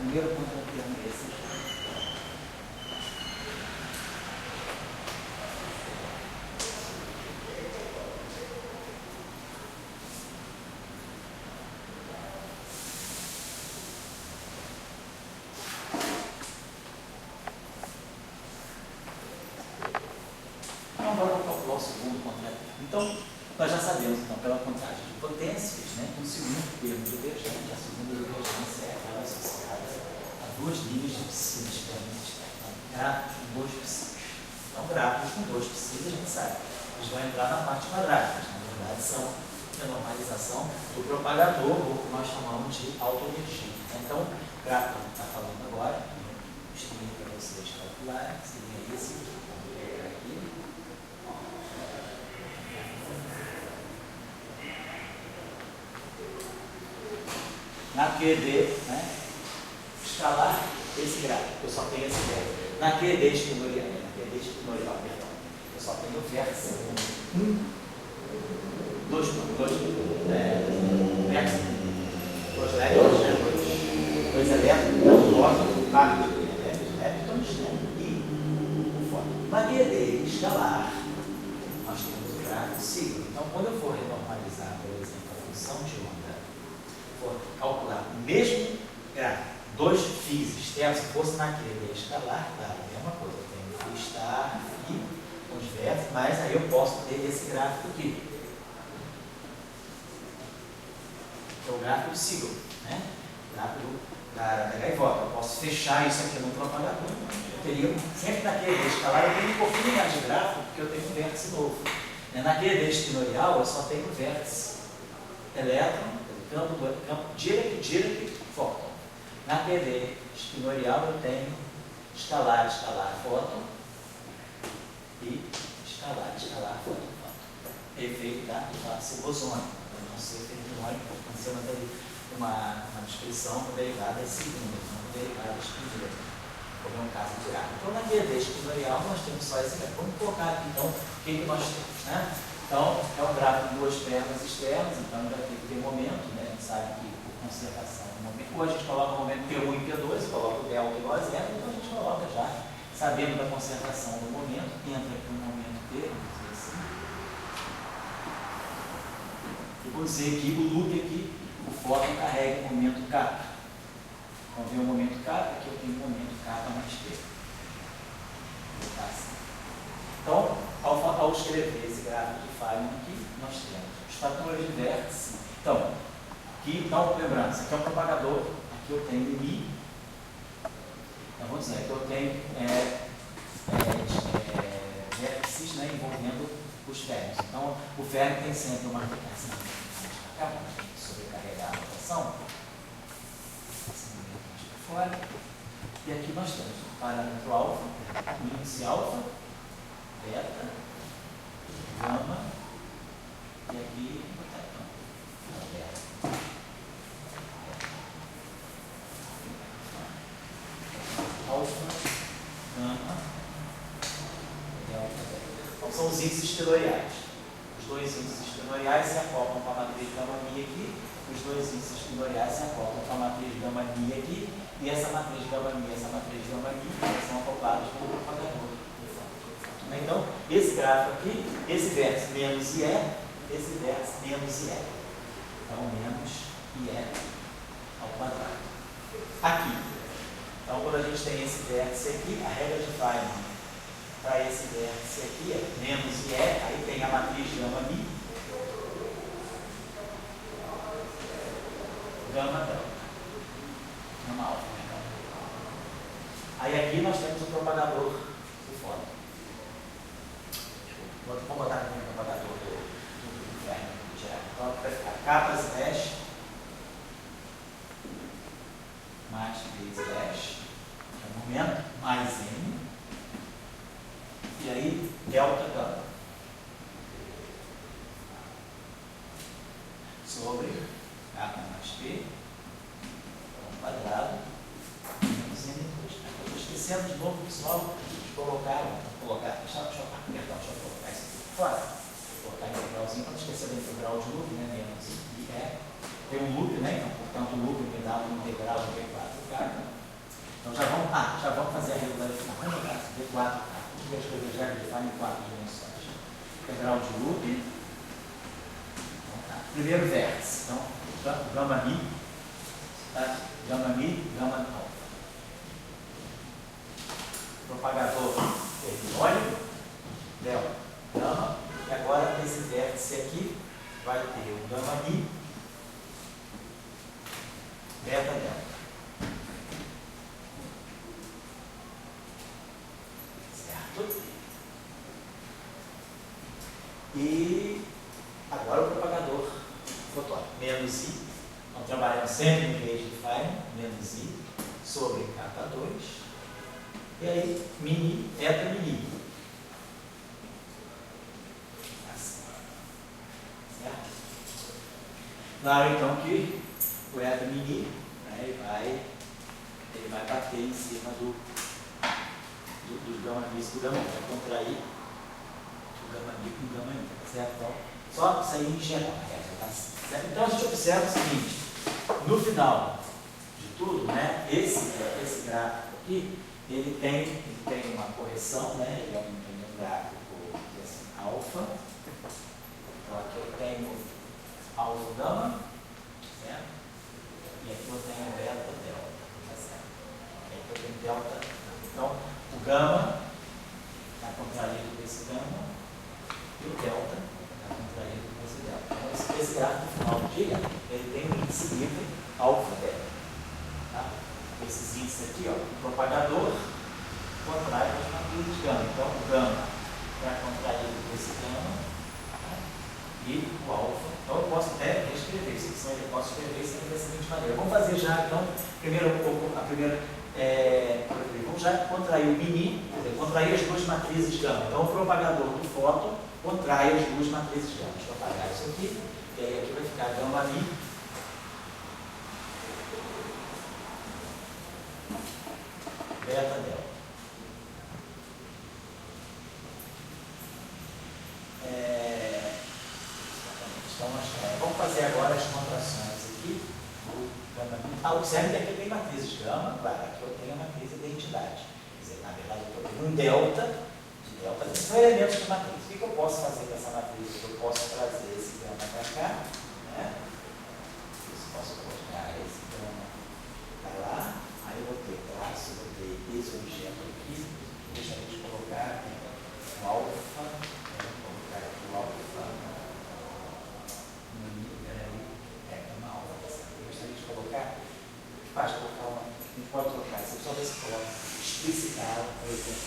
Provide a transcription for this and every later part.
primeiro contratermo é esse aqui. Então, agora eu vou calcular o segundo contratermo. Então, nós já sabemos, então, pela contagem de potências, né, que o segundo termo divergente, a segunda divergência é aquela associada a duas linhas de piscina diferentes. Então, gráficos com dois piscinas. Então, gráficos com dois piscinas, a gente sabe, eles vão entrar na parte quadrática, mas, na verdade, são a normalização do propagador, ou que nós chamamos de autoenergia. Então, o gráfico que está falando agora, eu escrevi para vocês calcularem, seria esse aqui. Na QD, né, escalar esse gráfico, eu só tenho esse vértice. Na QD espinorial, perdão, eu só tenho o vértice 1, 2 vértices, 2 elétrons, né, 2 elétrons, um fóton, parte de elétrons, né, e o fóton. Na QD escalar, nós temos o gráfico sigma. Então, quando eu for renormalizar, por exemplo, a função de onda, for calcular o mesmo gráfico, dois fios externos, se fosse naquele escalar, claro, a mesma coisa, eu tenho fio estar, fio, com os vértices, mas aí eu posso ter esse gráfico aqui, que é o gráfico de sigma, né? O gráfico da gaivota. Eu posso fechar isso aqui no propagador, eu teria, sempre naquele escalar, eu tenho um pouquinho mais de gráfico, porque eu tenho um vértice novo. Naquele espinorial, eu só tenho um vértice elétron, campo Dirac, fóton. Na PD espinorial eu tenho escalar, fóton e escalar, fóton. Efeito da classe bosônica. Então, não sei o efeito bosônico, pode ser uma descrição derivada segunda, não derivada primeira, como é o caso de Dirac. Então, na PD espinorial nós temos só esse gráfico. Vamos colocar aqui, então, o que nós temos, né? Então, é um gráfico de duas pernas externas, então vai ter que ter momento, né? A gente sabe que por conservação do momento, ou a gente coloca o momento P1 e P2, coloca o delta igual a zero, então a gente coloca já, sabendo da conservação do momento, entra aqui no momento P, vamos dizer assim. E vou dizer que o loop aqui, o fóton carrega o momento K. Então, vem o momento K, aqui eu tenho o momento K mais P. Então, ao escrever esse gráfico de Feynman aqui, nós temos os fatores de vértice. Então, lembrando, isso aqui é um propagador, aqui eu tenho Mi. Então, vamos dizer que eu tenho vértices, né, envolvendo os férmions. Então, o férmion tem sempre uma aplicação de sobrecarregar a rotação. Esse momento mais para fora. E aqui nós temos o parâmetro alfa, o índice alfa, beta, gama, e aqui beta. Alfa, gama, delta, beta. Então são os índices espinoriais. Os dois índices espinoriais se acoplam com a matriz gama-mi aqui, os dois índices espinoriais se acoplam com a matriz gama-mi aqui, e essa matriz gama-mi e essa matriz gama-mi são acopladas com o propagador. Então, esse gráfico aqui, esse vértice menos IE, esse vértice menos IE. Então, menos IE ao quadrado. Aqui. Então, quando a gente tem esse vértice aqui, a regra de Feynman para esse vértice aqui é menos IE, aí tem a matriz gama-mi, gama-delta, gama-alfa. Aí aqui nós temos o propagador do fóton. Vamos botar aqui o propagador do Feynman. Então, vai ficar K slash mais B slash, que é o momento, mais M, e aí delta gama sobre K mais P ao quadrado menos M2. Estou esquecendo de novo, pessoal, de colocar, deixa eu colocar isso aqui fora. Vou colocar a integralzinho para não esquecer da integral de loop, né? Menos I é. Tem um loop, né? Então, portanto, o loop me dá uma integral de V4K. já vamos fazer a regularização. Vamos jogar D4, tá? Vamos ver as coisas já definem em 4 dimensões. Integral de loop. Então, tá. Primeiro vértice. Então, gama mi, tá? Gama mi, gama alfa. Propagador periódico, delta, gama. E agora, esse vértice aqui vai ter o gama mi, beta, delta. Certo? E agora o propagador fotônico, menos I. Vamos trabalhar sempre no gauge define, menos I, sobre K2. E aí, mini, eta, mini. Assim. Certo? Claro, então, que o eta mini, né, ele vai bater em cima do gama bis do gama, vai contrair o gama bi com o gama i, tá certo? Então, só isso aí em geral, tá certo? Então a gente observa o seguinte: no final de tudo, né, esse gráfico aqui, ele tem uma correção, né, ele é um gráfico assim, alfa. Então aqui eu tenho alfa gama, certo? E aqui eu tenho beta delta, tá certo? E aqui eu tenho delta. Então, o gama está contraído com esse gama e o delta está contraído com esse delta. Então, esse gráfico no final do dia, ele tem um índice livre alfa delta. Tá? Esses índices aqui, ó, o propagador contrai com as matrizes gama. Então, o gama está contraído com esse gama, tá? E o alfa. Então, eu posso até reescrever, se eu posso escrever sempre da seguinte maneira. Vamos fazer já, então, vamos já contrair o mini, quer dizer, contrair as duas matrizes gama. Então, o propagador do fóton contrai as duas matrizes gama. Deixa eu apagar isso aqui, e aí aqui vai ficar gama mi, beta delta. Então, vamos fazer agora as contrações aqui. Observe que aqui tem matrizes gama, claro, aqui eu tenho a matriz de identidade. Quer dizer, na verdade, eu estou tendo um delta de delta, são elementos de matriz. O que eu posso fazer com essa matriz? Eu posso trazer esse gama para cá, né? Eu posso colocar esse gama para lá, aí eu vou ter traço, vou ter esse objeto aqui, deixa a gente colocar o alfa, vou colocar aqui o alfa. Basta colocar uma. A gente pode colocar, você só vê se coloca explicitar, por exemplo,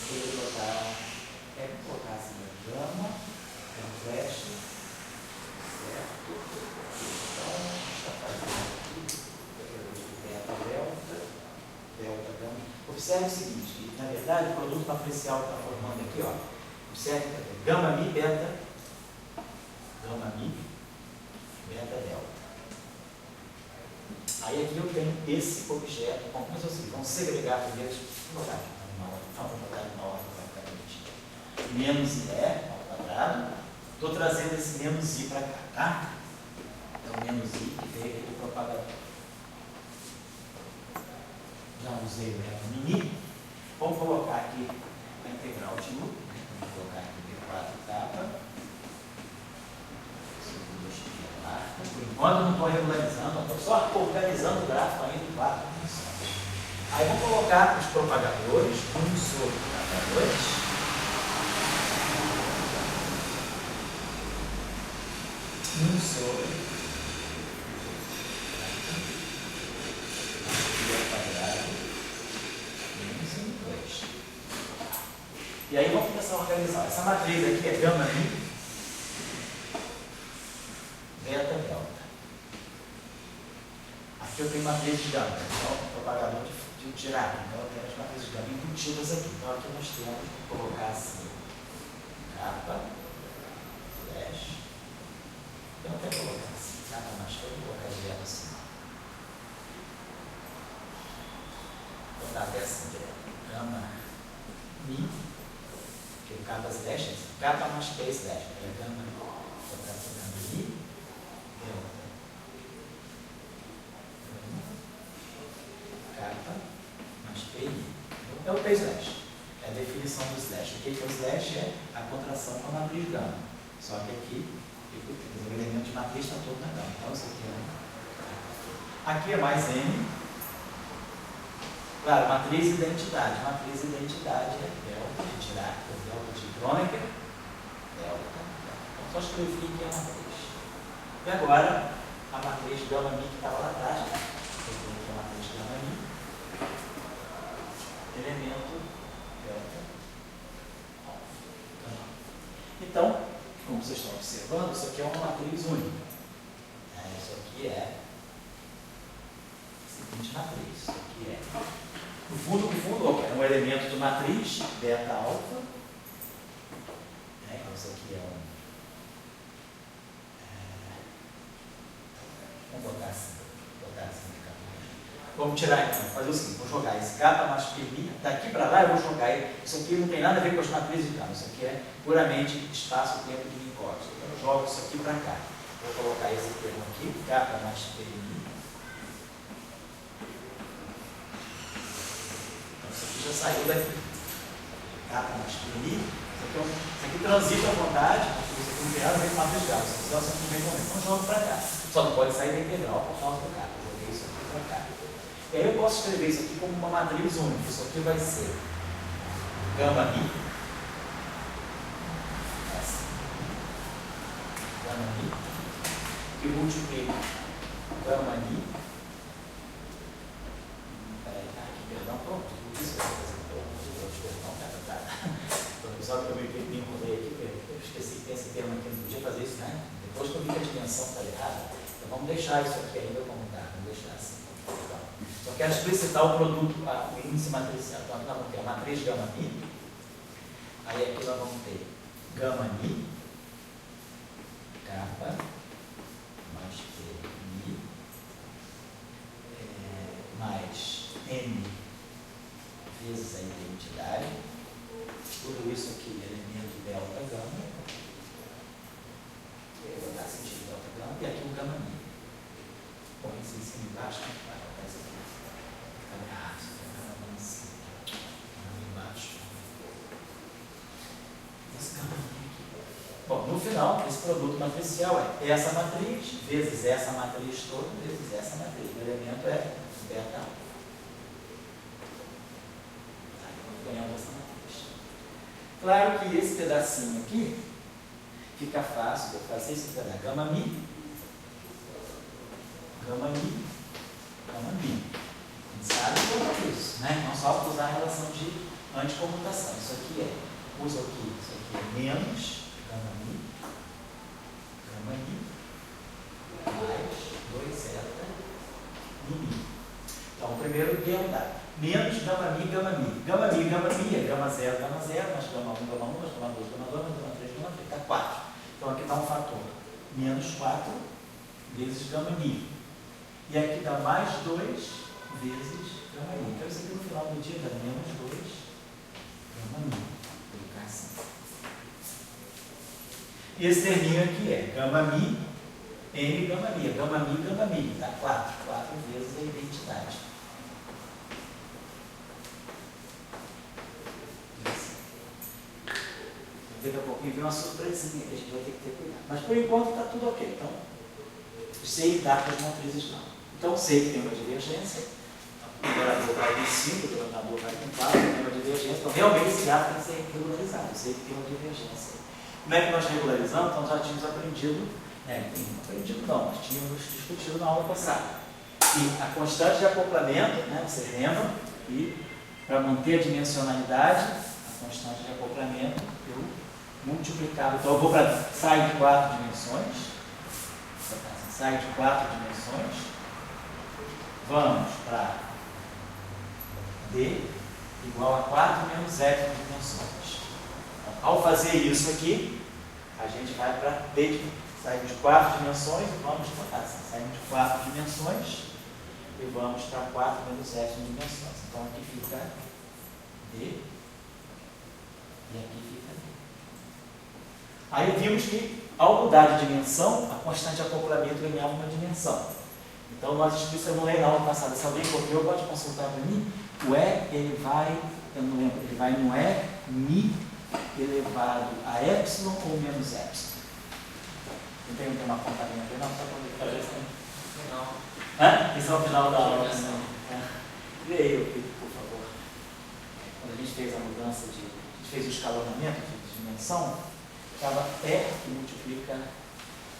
colocar assim, gama, flash, certo? Então, a gente está fazendo aqui, beta, delta, gama. Observe o seguinte, que, na verdade, o produto matricial que está formando aqui, ó. Observe que gama mi, beta, delta. Aí aqui eu tenho esse objeto, como é assim, vamos segregar primeiro, vamos botar em uma ordem praticamente. Menos I ao quadrado, estou trazendo esse menos I para cá, tá? Então, menos I que veio aqui do propagador. Já usei o reto mini. Vamos colocar aqui a integral de U, vamos colocar aqui D4 capa. Por enquanto não estou regularizando, estou só organizando o gráfico ainda em 4 dimensões. Aí vou colocar os propagadores, um sobre K2, um sobre quadrado, menos 2. E aí vamos começar a organizar. Essa matriz aqui é gama mi, beta, delta. Aqui eu tenho matriz de gama, então propagador de tirada. Então eu tenho as matrizes de gama embutidas aqui. Então aqui nós temos que colocar assim, capa, flash. Eu não quero colocar assim, capa mais feia, vou colocar direto assim. Vou dar até assim direto. Gama mi, que o capa slash, capa mais P slash. É gama mi, capa mais PI. é o T/slash. É a definição do slash. O que é o slash? É a contração com a matriz gama. Só que aqui, o elemento de matriz está todo na gama. Então, isso aqui é mais M. Claro, matriz e identidade. Matriz e identidade é delta de Dirac, delta de Kronecker, delta. Então, só escrevi aqui a matriz. E agora, a matriz gama mi que estava lá atrás, né? Aqui a matriz gama mi. Elemento delta alfa. Então, como vocês estão observando, isso aqui é uma matriz única. Isso aqui é a seguinte matriz. Isso aqui é, no fundo, é um elemento de matriz beta alfa. Então, isso aqui é um. Vamos botar assim. Vamos tirar então, fazer o seguinte, vou jogar esse kappa mais π, daqui para lá eu vou jogar, isso aqui não tem nada a ver com as matrizes de gama, isso aqui é puramente espaço-tempo de Minkowski. Então eu jogo isso aqui para cá. Vou colocar esse termo aqui, kappa mais π. Então isso aqui já saiu daqui. Kappa mais π. Isso aqui transita à vontade, isso aqui não tem nada a ver com matriz de gama, isso aqui vem com ele. Então eu jogo para cá. Só não pode sair da integral por causa do kappa. Eu joguei isso aqui para cá. E aí eu posso escrever isso aqui como uma matriz única. Isso aqui vai ser gama mi. Essa. Gama mi. Que multiplica gama mi. Peraí, aqui, perdão, pronto. Isso eu vou fazer. Perdão, só que eu me encontrei aqui, eu esqueci que tem esse termo aqui, não podia fazer isso, né? Depois que eu vi que a dimensão está errada, então vamos deixar isso aqui ainda como está. Vamos deixar assim. Só quero explicitar o produto, o índice matricial. Então, nós vamos ter a matriz gama mi. Aí aqui nós vamos ter gama mi, kappa, mais p mi, mais m vezes a identidade. Tudo isso aqui, elemento delta gama. Eu vou dar sentido delta gama. E aqui o gama mi. Bom, isso em cima e embaixo, vai botar isso aqui. Bom, no final, esse produto matricial é essa matriz vezes essa matriz toda vezes essa matriz. O elemento é beta alfa. Aí ganhamos essa matriz. Claro que esse pedacinho aqui fica fácil de eu fazer isso pela gama mi, gama mi, gama mi. A gente sabe como isso, né? Não só usar a relação de anticomutação. Isso aqui é, uso aqui, isso aqui é menos gama mi, mais 2 zeta mi. Então, o primeiro termo dá menos gama mi, gama mi. Gama mi, gama mi é gama 0, mais gama 1, gama 1, mais gama 2, gama 2, mais gama 3, gama 3. Está 4. Então, aqui dá um fator menos 4 vezes gama mi. E aqui dá mais 2 vezes gama mi. Então, isso aqui no final do dia dá menos 2 gama mi. Vou colocar assim. E esse terminho aqui é gama mi, m gama mi. Gama mi, gama mi. Dá 4. 4 vezes a identidade. Daqui a pouquinho vem uma surpresinha que a gente vai ter que ter cuidado. Mas por enquanto está tudo ok. Então, sei dar para as matrizes não. Então, sei que tem uma divergência. O numerador vai com 5, o denominador vai com 4, tem uma divergência. Então, realmente esse grafo tem que ser regularizado. Eu sei que tem uma divergência. Como é que nós regularizamos? Então, já tínhamos aprendido, não, nós tínhamos discutido na aula passada. E a constante de acoplamento, vocês lembram, e para manter a dimensionalidade, a constante de acoplamento, eu multiplicava. Então, eu vou para sai de 4 dimensões. Sai de 4 dimensões. Vamos para D igual a 4 menos F dimensões. Então, ao fazer isso aqui, a gente vai para D, saímos de 4 dimensões e vamos botar assim. Saímos de 4 dimensões e vamos para 4 menos F dimensões. Então, aqui fica D e aqui fica D. Aí vimos que, ao mudar de dimensão, a constante de acoplamento ganhava uma dimensão. Então, isso eu não leio na aula passada. Se alguém copiou, pode consultar para mim. O E, ele vai, eu não lembro, ele vai no E, Mi, elevado a epsilon ou menos epsilon. Não tem uma contadinha aqui, não? Só para ver se não. Isso é o final da aula. Leia, por favor. Quando a gente fez a mudança a gente fez o escalonamento de dimensão, ficava E que multiplica.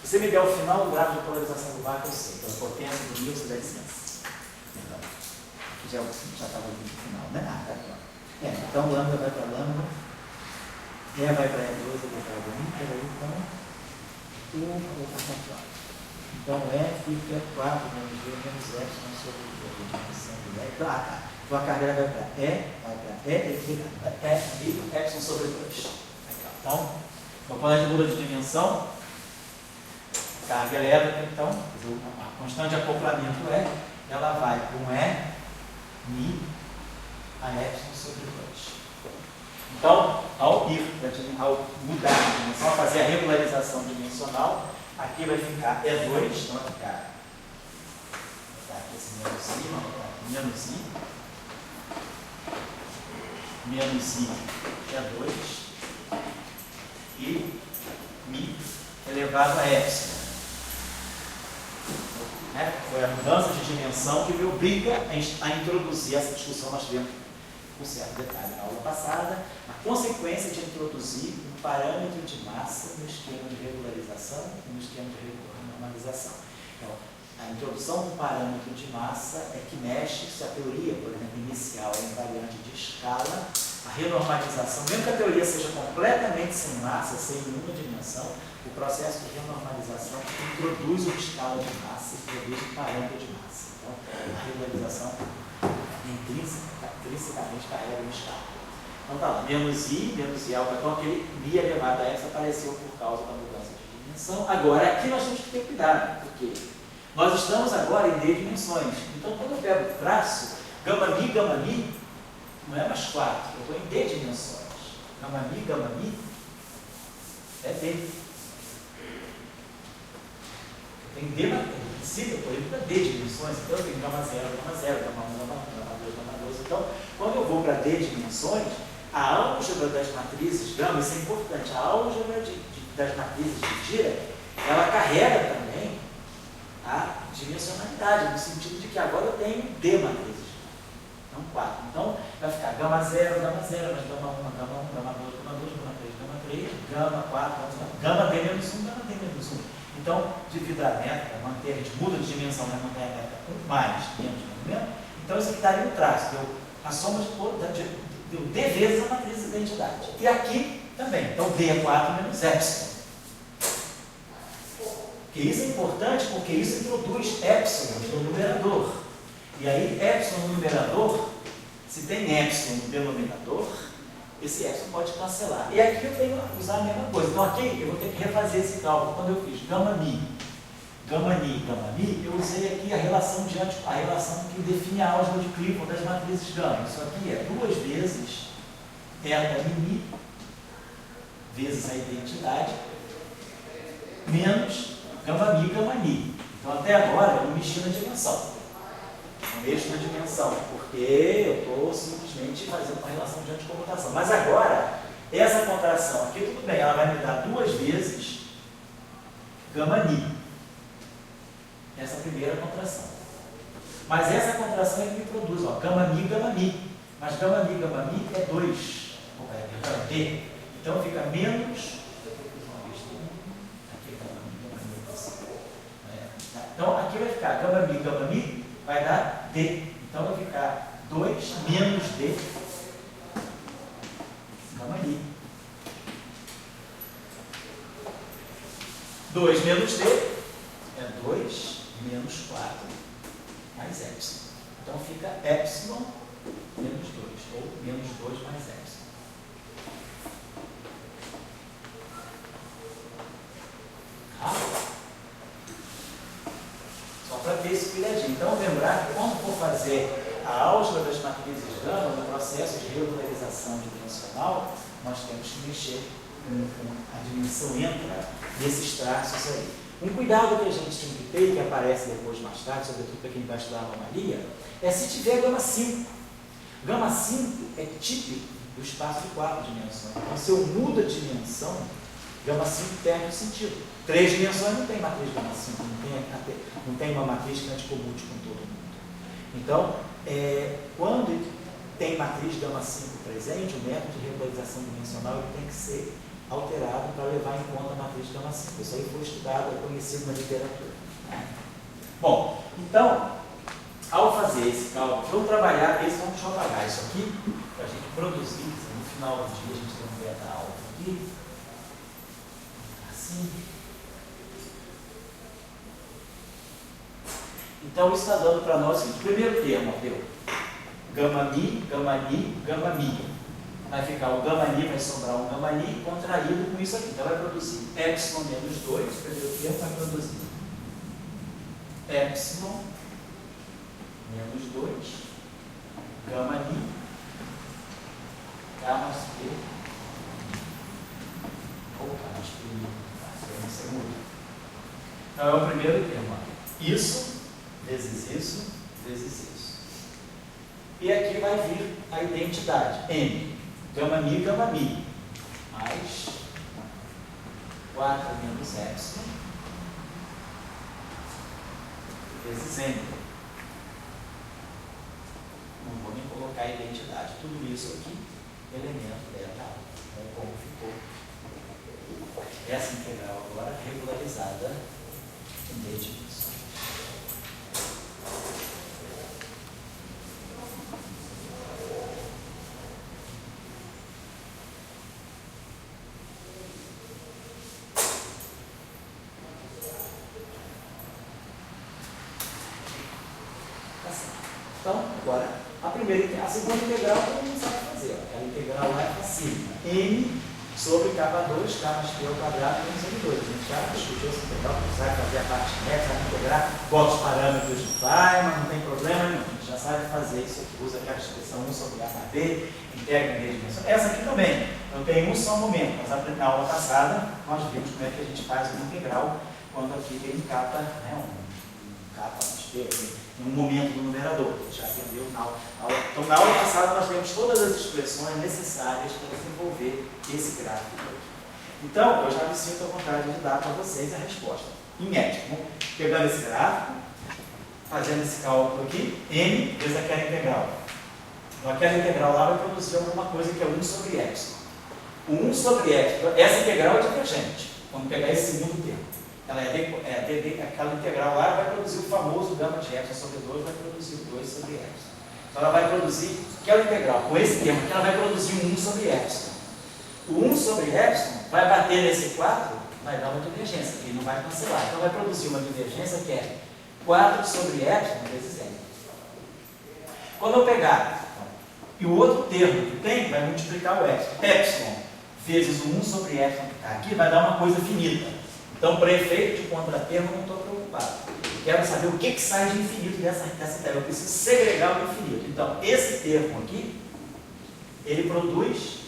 Se você me der o final do grau de polarização do vácuo, eu sei, pela potência do mil sobre a distância. Aqui já estava no final, né? Tá aqui, ó. Então lambda vai para lambda, E vai para E2, E vai para E1, peraí, então, eu vou passar aqui, ó. Então E fica 4 menos G menos epsilon sobre a dimensão do E. Tá. Então a carga vai para E, e fica E, epsilon sobre 2. Então, quando a gente muda de dimensão, a carga elétrica, então, a constante de acoplamento E, ela vai com E, Mi, a epsilon sobre 2. Então, ao mudar a dimensão, ao fazer a regularização dimensional, aqui vai ficar E2, então vai ficar aqui esse menos I, vamos botar aqui menos I, E2, e Mi elevado a epsilon. Foi a mudança de dimensão que me obriga a introduzir essa discussão. Nós tivemos com certo detalhe na aula passada, a consequência de introduzir um parâmetro de massa no esquema de regularização e no esquema de normalização. Então, a introdução de um parâmetro de massa é que mexe, se a teoria, por exemplo, inicial é invariante de escala, a renormalização, mesmo que a teoria seja completamente sem massa, sem nenhuma dimensão, o processo de renormalização introduz uma escala de massa, introduz um parâmetro de massa. Então, a regularização intrinsecamente carrega uma escala. Então tá lá, menos I alfa, então aquele Mi elevado a essa apareceu por causa da mudança de dimensão. Agora, aqui nós temos que ter cuidado, porque nós estamos agora em D dimensões. Então, quando eu pego o traço, gama mi, não é mais 4, eu estou em D dimensões. Gama mi, é D. Tem D, sim, eu estou indo para D dimensões, então eu tenho gama 0, gama 1, gama 2, gama 2. Então, quando eu vou para D dimensões, a álgebra das matrizes gama, isso é importante, a álgebra das matrizes de Dirac, ela carrega também a dimensionalidade, no sentido de que agora eu tenho D matrizes, não 4. Então, vai ficar gama 0, mas gama 1, gama 2, gama 3, gama 4, gama D menos 1, gama D menos 1. Então, devido à meta, manter, a gente muda de dimensão, né? Mantém a meta com mais, menos movimento. Então, isso aqui estaria no traço, deu a soma deu D vezes a matriz de identidade. E aqui também. Então, D é 4 menos epsilon. E isso é importante porque isso introduz epsilon no numerador. E aí, epsilon no numerador, se tem epsilon no denominador, esse epsilon pode cancelar. E aqui eu tenho que usar a mesma coisa. Então aqui eu vou ter que refazer esse cálculo. Quando eu fiz gama mi, eu usei aqui a relação que define a álgebra de Clifford das matrizes gama. Isso aqui é 2 vezes eta mi, vezes a identidade, menos gama mi. Então até agora eu mexi na dimensão. Eu mexo na dimensão, porque eu estou simplesmente fazendo uma relação de anticomutação. Mas agora, essa contração aqui, tudo bem, ela vai me dar 2 vezes gama mi. Essa primeira contração. Mas essa contração é que me produz, ó, gama mi. Mas gama mi é 2. É D. Então fica menos. Então aqui vai ficar gama mi vai dar D. Então vai ficar 2 menos D gama mi. 2 menos D é 2 menos 4 mais epsilon. Então fica epsilon menos 2, ou menos 2 mais epsilon. Só para ter esse cuidadinho. Então lembrar que quando for fazer a álgebra das matrizes gama, no processo de regularização dimensional, nós temos que mexer com a dimensão entra nesses traços aí. Um cuidado que a gente tem que ter, que aparece depois mais tarde, sobretudo para quem vai estudar anomalia, é se tiver gama 5. Gama 5 é típico do espaço de 4 dimensões. Então, se eu mudo a dimensão, gama 5 perde o sentido. 3 dimensões não tem matriz gama 5, não tem uma matriz que anticomute com todo mundo. Então, quando tem matriz gama 5 presente, o método de regularização dimensional ele tem que ser alterado para levar em conta a matriz gama 5. Isso aí foi estudado, é conhecido na literatura. Bom, então, ao fazer esse cálculo, vamos trabalhar, vamos apagar isso aqui, para a gente produzir, no final do dia a gente tem um beta alfa aqui, assim. Então, isso está dando para nós o primeiro termo, deu gama mi, gama mi. Vai ficar o gama ni, vai sobrar um gama ni contraído com isso aqui. Então, vai produzir epsilon menos 2, o primeiro termo vai produzir epsilon menos 2, gama ni, gama c, opa, acho que não sei muito. Então, é o primeiro termo. Isso, vezes isso, vezes isso. E aqui vai vir a identidade, m, gama mi, mais 4 menos epsilon, vezes n. Não vou nem colocar a identidade. Tudo isso aqui, elemento beta alfa. Então, como ficou essa integral agora regularizada em D de isso. Então, agora, a segunda integral todo mundo sabe fazer. Ó. A integral lá é facílima. M sobre K2, K mais P ao quadrado menos M2. A gente já discutiu essa integral, sabe fazer a parte métrica, sabe integrar, bota os parâmetros de Feynman, não tem problema nenhum. A gente já sabe fazer isso aqui, usa aquela expressão 1 sobre A para B, integra em meia dimensão. Essa aqui também, não tem um só momento, mas na aula passada nós vimos como é que a gente faz uma integral quando aqui tem um K, né, um K mais P, em um momento do numerador, a gente já aprendeu na aula. Então, na aula passada, nós temos todas as expressões necessárias para desenvolver esse gráfico aqui. Então, eu já me sinto à vontade de dar para vocês a resposta. Em média, pegando esse gráfico, fazendo esse cálculo aqui, n vezes aquela integral. Então, aquela integral lá vai produzir alguma coisa que é 1 sobre epsilon. O 1 sobre epsilon, essa integral é divergente. Vamos pegar esse segundo termo. Ela aquela integral lá vai produzir o famoso gama de epsilon sobre 2, vai produzir o 2 sobre epsilon. Então ela vai produzir, aquela integral, com esse termo aqui, ela vai produzir um 1 sobre epsilon. O 1 sobre epsilon vai bater nesse 4, vai dar uma divergência, que ele não vai cancelar. Então vai produzir uma divergência que é 4 sobre epsilon vezes n. Quando eu pegar, e o outro termo que tem, vai multiplicar o epsilon. Epsilon vezes o 1 sobre epsilon que está aqui, vai dar uma coisa finita. Então, para efeito de contratermo, eu não estou preocupado. Eu quero saber o que sai de infinito dessa terra. Eu preciso segregar o infinito. Então, esse termo aqui, ele produz,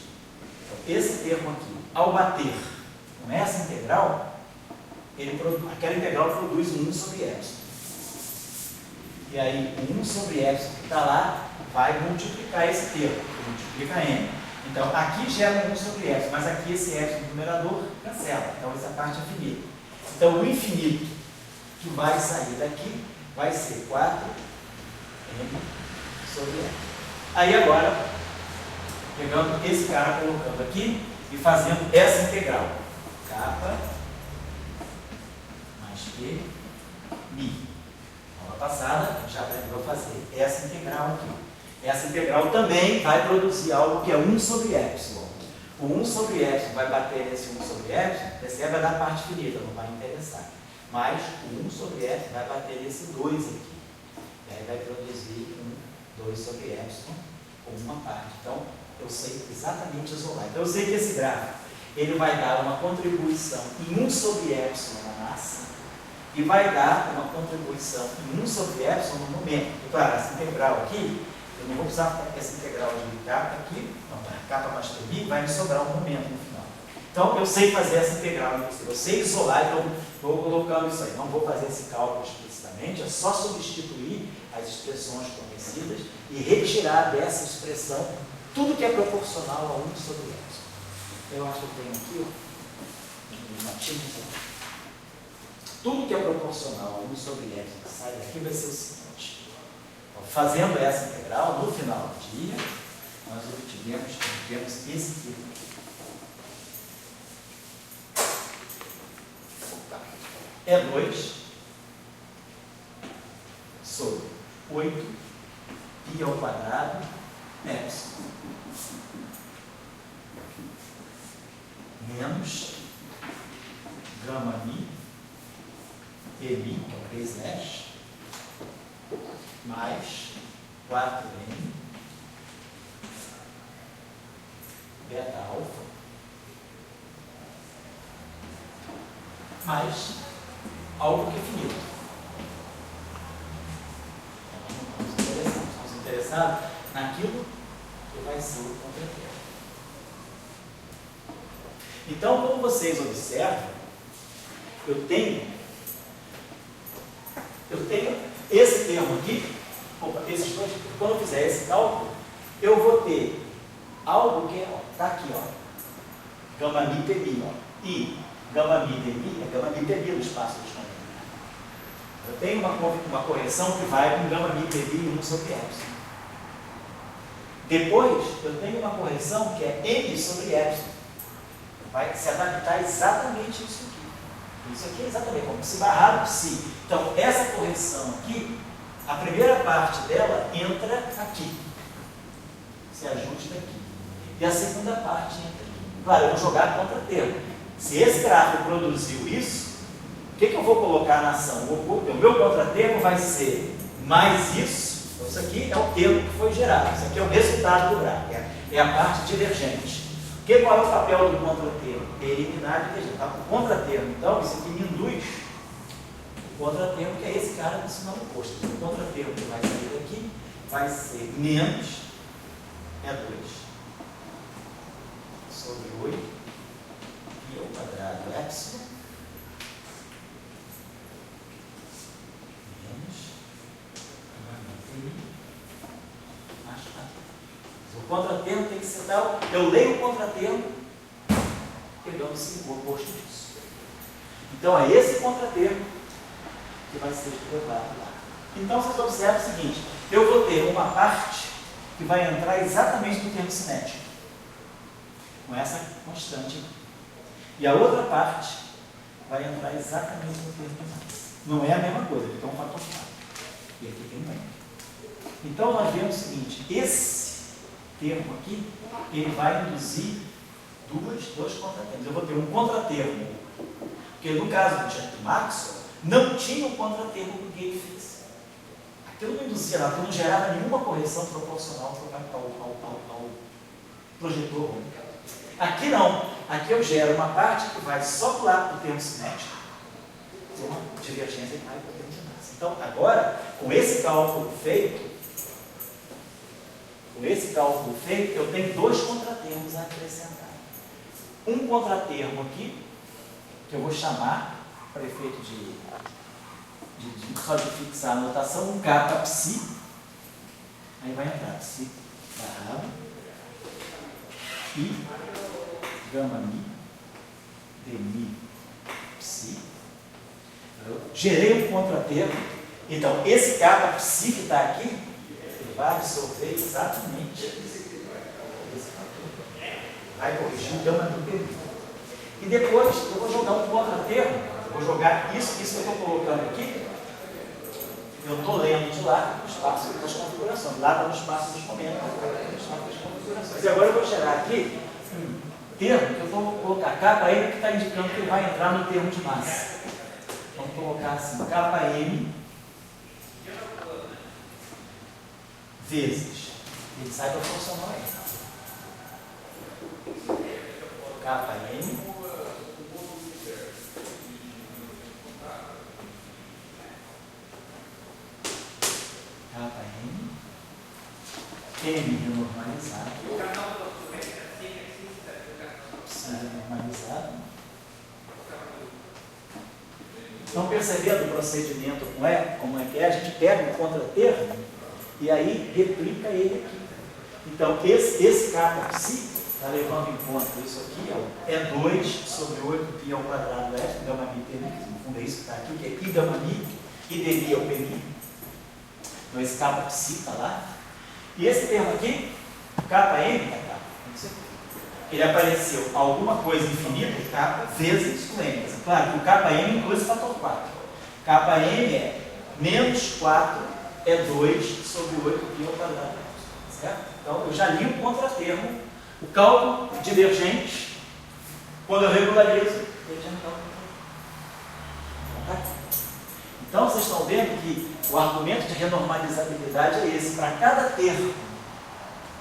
esse termo aqui, ao bater com essa integral, aquela integral produz um 1 sobre epsilon. E aí, o 1 sobre epsilon que está lá, vai multiplicar esse termo, que multiplica n. Então, aqui gera um 1 sobre epsilon, mas aqui esse epsilon do numerador cancela. Então, essa parte é finita. Então, o infinito que vai sair daqui vai ser 4n sobre epsilon. Aí, agora, pegando esse cara, colocando aqui e fazendo essa integral. K mais Q, mi. Na aula passada, já aprendeu a fazer essa integral aqui. Essa integral também vai produzir algo que é 1 sobre epsilon. O 1 sobre epsilon vai bater nesse 1 sobre epsilon, esse vai dar parte finita, não vai interessar. Mas o 1 sobre epsilon vai bater nesse 2 aqui. E aí vai produzir um 2 sobre epsilon com uma parte. Então, eu sei exatamente isolar. Então, eu sei que esse gráfico ele vai dar uma contribuição em 1 sobre epsilon na massa e vai dar uma contribuição em 1 sobre epsilon no momento. E, claro, essa integral aqui, eu não vou precisar essa integral de k aqui, não, k mais t vai me sobrar um momento no final. Então, eu sei fazer essa integral, eu sei isolar, então Estou colocando isso aí, não vou fazer esse cálculo explicitamente, é só substituir as expressões conhecidas e retirar dessa expressão tudo que é proporcional a 1 sobre epsilon. Eu acho que eu tenho aqui, uma tinta. Tudo que é proporcional a 1 sobre epsilon que sai daqui vai ser o seguinte. Então, fazendo essa integral, no final do dia, nós obtivemos esse termo aqui. É 2 sobre 8 π ao quadrado epsilon menos gama mi e mi, que é o 3 slash, mais 4n beta alfa mais algo que é finito. Estamos interessados naquilo que vai ser o contratempo. Então, como vocês observam, eu tenho esse termo aqui, esses dois, quando eu fizer esse cálculo, eu vou ter algo que está aqui, ó, gama mi TB, ó, e gama mi TB é gama mi TB no espaço dos caminhos. Eu tenho uma correção que vai com gama mi TB e 1 sobre epsilon. Depois, eu tenho uma correção que é m sobre epsilon. Vai se adaptar exatamente isso aqui. Isso aqui é exatamente como se barrar do psi. Então, essa correção aqui, a primeira parte dela entra aqui. Se ajuste aqui. E a segunda parte entra aqui. Claro, eu vou jogar contratermo. Se esse gráfico produziu isso, o que eu vou colocar na ação? O meu contratermo vai ser mais isso. Então, isso aqui é o termo que foi gerado. Isso aqui é o resultado do gráfico. É a parte divergente. Qual é o papel do contratermo? Eliminar a divergência. O contratermo, então, isso aqui me induz o contratermo, que é esse cara do sinal oposto. O contratermo que vai sair daqui vai ser menos, é 2 sobre 8 π ao quadrado epsilon menos mais 4. O contratermo tem que ser tal. Eu leio o contratermo pegando-se o oposto disso. Então é esse contratermo que vai ser levado lá. Então vocês observam o seguinte: eu vou ter uma parte que vai entrar exatamente no termo cinético, com essa constante. E a outra parte vai entrar exatamente no termo de massa. Não é a mesma coisa, aqui tem um fator 4. E aqui tem um M. Então nós vemos o seguinte: esse termo aqui, ele vai induzir dois contratermos. Eu vou ter um contratermo, porque no caso do Maxwell, não tinha um contratermo do gate fix. Aquilo não induzia nada, aquilo não gerava nenhuma correção proporcional ao projetor. Aqui não. Aqui eu gero uma parte que vai só para o lado do termo cinético, tem uma divergência que vai para o termo de massa. Então, agora, com esse cálculo feito, eu tenho 2 contratermos a acrescentar. Um contratermo aqui, que eu vou chamar, para efeito só de fixar a notação, um kappa psi. Aí vai entrar psi barrado e gama mi de mi psi. Eu gerei um contratermo. Então, esse kappa psi que está aqui, ele vai absorver exatamente esse fator. Vai corrigir o gama mi de mi. E depois eu vou jogar um contratermo. Eu vou jogar isso que eu estou colocando aqui. Eu estou lendo de lá o espaço das configurações. Lá está no espaço dos comentários. E agora eu vou gerar aqui um termo que eu vou colocar kappa M, que está indicando que ele vai entrar no termo de massa. Vamos colocar assim, kappa M vezes. Ele sai proporcional a ele. Kappa M kappa M renormalizado, psi renormalizado, Estão percebendo o procedimento como é que é? A gente pega o contratermo e aí replica ele aqui. Então, esse kappa psi está levando em conta isso aqui, ó, é 2 sobre 8π ao quadrado S, gama mi tênis, no fundo é isso que está aqui, que é I gama mi, I dmi é o Pmi. Então, esse kappa psi está lá. E esse termo aqui, kappa m, tá cá. Ele apareceu alguma coisa infinita, kappa vezes o m. Claro que o kappa m inclui esse fator 4. Kappa m é menos 4 é 2 sobre 8π ao quadrado. Certo? Então, eu já li o contratermo, o cálculo divergente, quando eu regularizo, ele já me dá o contratermo. Então, vocês estão vendo que o argumento de renormalizabilidade é esse. Para cada termo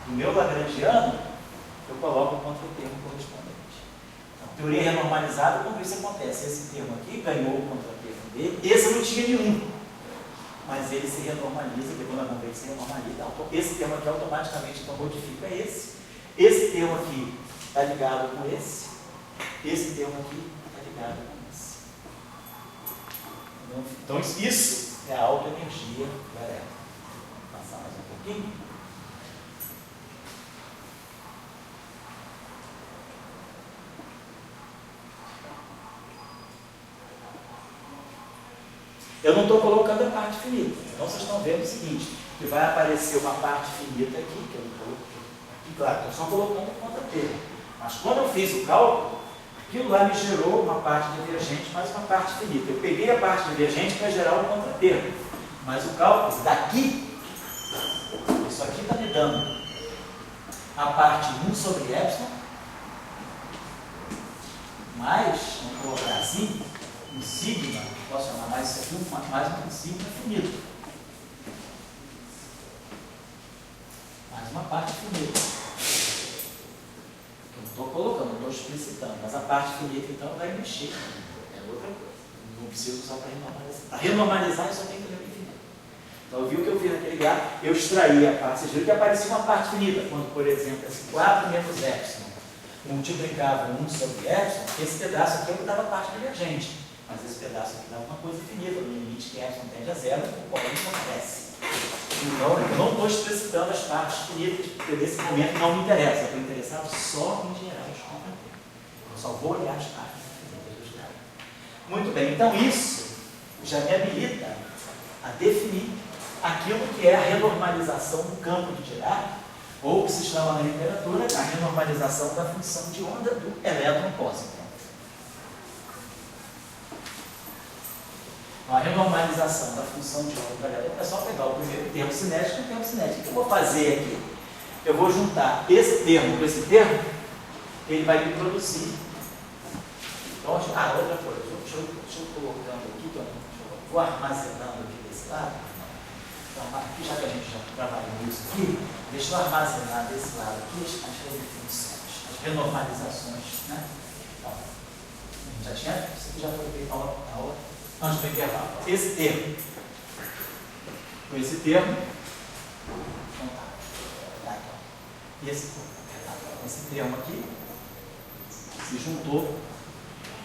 do meu lagrangiano, eu coloco o contratermo correspondente. Então, teoria renormalizada, como isso acontece? Esse termo aqui ganhou o contratermo dele, esse não tinha nenhum, mas ele se renormaliza, depois nós vamos ver que se renormaliza. Esse termo aqui automaticamente então modifica esse termo aqui está ligado com esse termo aqui está ligado com esse. Então, isso é a autoenergia do elétron. Vou passar mais um pouquinho. Eu não estou colocando a parte finita. Então, vocês estão vendo o seguinte, que vai aparecer uma parte finita aqui, que eu não coloquei. Aqui, claro, estou só colocando o contratermo. Mas quando eu fiz o cálculo, aquilo lá me gerou uma parte divergente mais uma parte finita. Eu peguei a parte divergente para gerar o contratermo. Mas o cálculo daqui, isso aqui está me dando a parte 1 sobre epsilon, mais, vamos colocar assim, um sigma, posso chamar mais isso aqui, mais um sigma finito. Mais uma parte finita. Eu não estou colocando, não estou explicitando, mas a parte finita então vai mexer. É outra coisa. Não preciso usar para renormalizar. Para renormalizar, eu só tenho que ler o infinito. Então, eu vi o que eu fiz naquele gráfico, eu extraí a parte, vocês viram que aparecia uma parte finita, quando, por exemplo, esse 4 menos epsilon multiplicava 1 sobre epsilon, esse pedaço aqui eu dava parte divergente. Mas esse pedaço aqui dá uma coisa finita, no limite que epsilon tende a zero, o qual não acontece. Então, eu não estou explicitando as partes finitas, porque nesse momento não me interessa. Eu estou interessado só em gerar os contratermos. Eu só vou olhar as partes finitas dos dados. Muito bem, então isso já me habilita a definir aquilo que é a renormalização do campo de Dirac, ou o que se chama na literatura a renormalização da função de onda do elétron pósitron. A renormalização da função de onda do elétron é só pegar o primeiro termo cinético e o termo cinético. O que eu vou fazer aqui? Eu vou juntar esse termo com esse termo, ele vai me produzir. Então, outra coisa, deixa eu colocando aqui, vou armazenando aqui desse lado. Então, aqui, já que a gente já trabalhou isso aqui, deixa eu armazenar desse lado aqui as redefinições, as renormalizações, né? Então, a gente já tinha, isso aqui já foi feito na aula antes do intervalo. Esse termo, com esse termo, então tá então. Esse termo aqui se juntou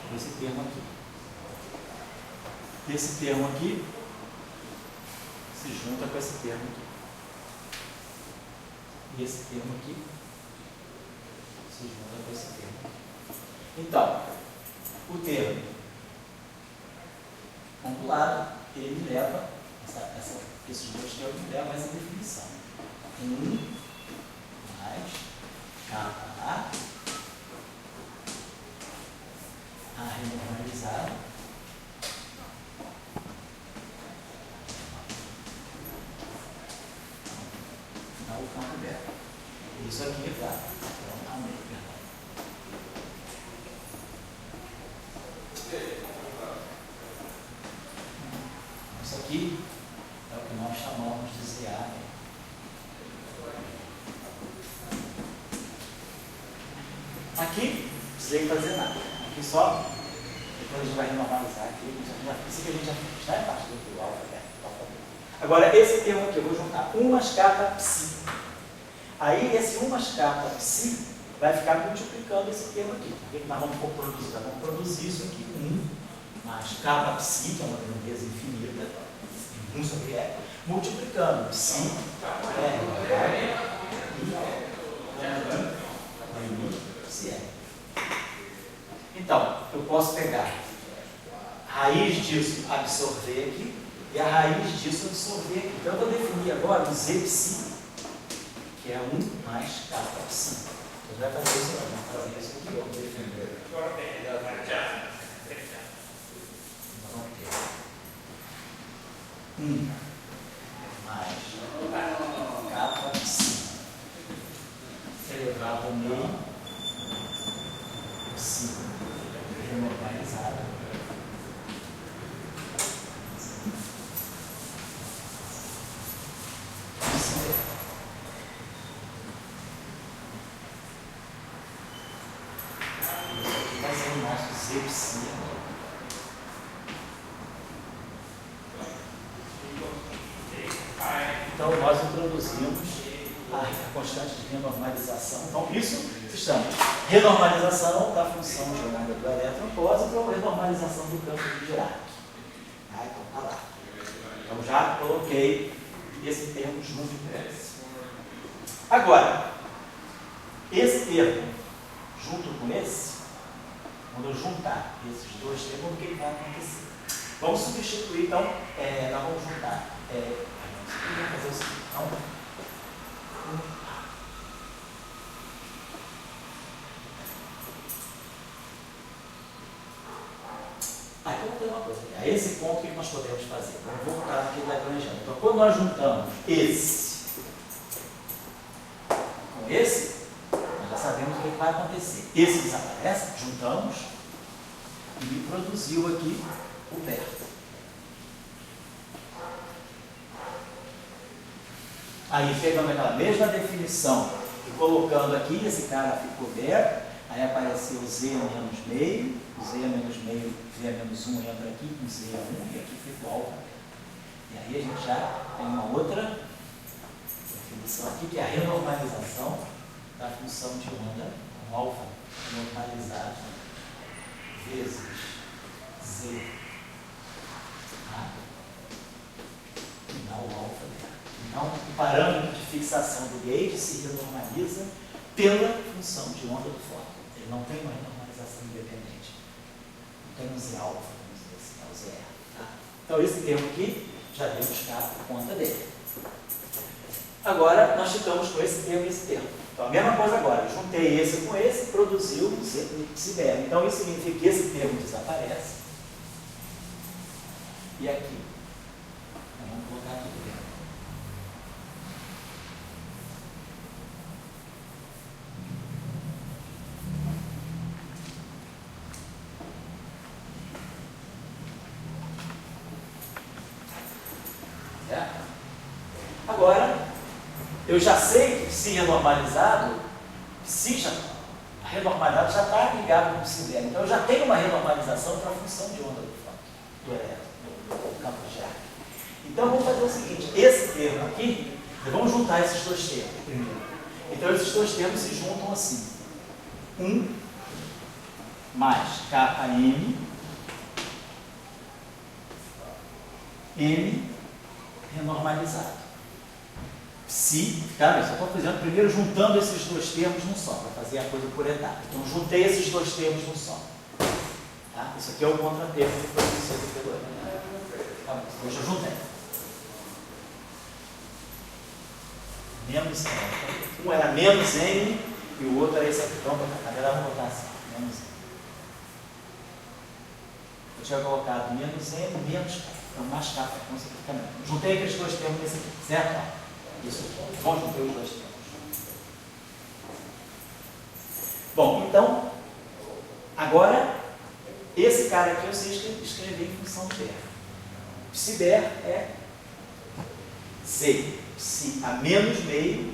com esse termo aqui. Esse termo aqui se junta com esse termo aqui. E esse termo aqui se junta com esse termo aqui. Então, o termo ondulado, ele me leva, esses dois termos me levam a essa definição. 1 mais kappa A renormalizado o campo dela. Isso aqui é claro. Isso aqui é o que nós chamamos de ZA. Aqui, não precisei fazer nada. Aqui só, depois a gente vai renormalizar aqui. Isso que a gente já está em parte do alfa. Agora, esse termo aqui, eu vou juntar 1 mais kappa psi. Aí, esse 1 mais kappa psi vai ficar multiplicando esse termo aqui. O que nós vamos produzir? Nós vamos produzir isso aqui, 1 mais kappa psi, que é uma grandeza infinita, 1 sobre E, multiplicando psi, R, e psi R. Então, eu posso pegar a raiz disso, absorver aqui, e a raiz disso absorver aqui. Então, eu vou definir agora o Z psi, que é 1 mais kappa psi. Você vai fazer isso aqui, vamos fazer isso aqui, vamos definir. Vamos ter 1 mais kappa psi elevado ao meio psi renormalizado psi. Vai ser o nosso Z psi. Então, nós introduzimos a constante de renormalização. Então, isso se chama renormalização da função de onda do elétron-positivo ou renormalização do campo de Dirac. Então, está lá. Então, já coloquei esse termo junto com esse. Agora, esse termo junto com esse, quando eu juntar esses dois termos, o que vai acontecer? Vamos substituir, então, nós vamos juntar. Vamos fazer o seguinte, então, aí vamos ter uma coisa. A esse ponto, o que nós podemos fazer? Vamos voltar aqui da Lagrangiana. Então, quando nós juntamos esse com esse, nós já sabemos o que vai acontecer. Esse desaparece, juntamos e produziu aqui o berto. Aí, pegando aquela mesma definição e colocando aqui, esse cara ficou berto, aí apareceu Z menos meio, Z menos meio, Z menos 1 entra aqui com Z1 e aqui ficou alfa. E aí a gente já tem uma outra definição aqui, que é a renormalização da função de onda com alfa normalizado vezes Z e dá o alfa dela. Então, o parâmetro de fixação do gauge se renormaliza pela função de onda do fóton. Ele não tem uma renormalização independente. Não tem um Z alfa, vamos dizer assim, é o ZR. Tá? Então, esse termo aqui, já demos cá por conta dele. Agora, nós ficamos com esse termo e esse termo. Então, a mesma coisa agora. Eu juntei esse com esse, produziu o psi-BR. Então, isso significa que esse termo desaparece. E aqui, vamos colocar tudo dentro. Agora, eu já sei que psi renormalizado, a renormalizado já está ligado com o psi dela. Então, eu já tenho uma renormalização para a função de onda do fóton, do elétron, do campo de ar. Então, vamos fazer o seguinte, esse termo aqui, vamos juntar esses dois termos primeiro. Então, esses dois termos se juntam assim. 1 mais Km, M renormalizado. Psi, tá? Eu só estou fazendo primeiro juntando esses dois termos num só, para fazer a coisa por etapa. Então, juntei esses dois termos num só. Tá? Isso aqui é o contratermo que foi produzido pelo elétron. Tá bom, depois eu juntei. Menos M. Um era menos M e o outro era esse aqui. Então, na verdade, vamos botar assim, menos M. Eu tinha colocado menos M, menos K. Então, mais K, consequentemente. Juntei aqueles dois termos nesse aqui, certo? Isso aqui. Bom, juntei os dois termos. Bom, então, agora, esse cara aqui eu sei escrever em função de BR. Psi BR é Z, psi a menos meio,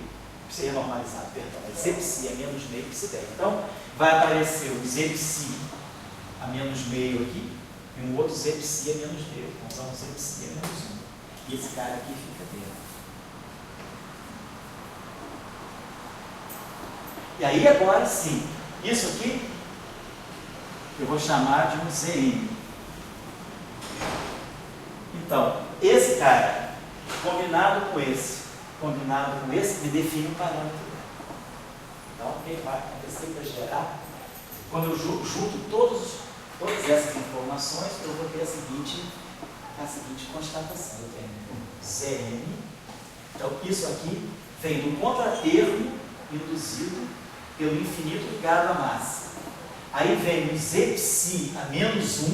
psi renormalizado, perdão, é Z psi a menos meio, psi BR. Então, vai aparecer o Z psi a menos meio aqui, e um outro Z psi a menos meio. Vamos usar um Z psi a menos 1. E esse cara aqui fica dentro. E aí, agora sim, isso aqui eu vou chamar de um ZN. cara, combinado com esse, me define um parâmetro. Então, o que vai acontecer para gerar? Quando eu junto todas essas informações, eu vou ter a seguinte constatação. Eu tenho Zn. Então, isso aqui vem do contratermo induzido pelo infinito ligado à massa. Aí vem o Z psi a menos 1,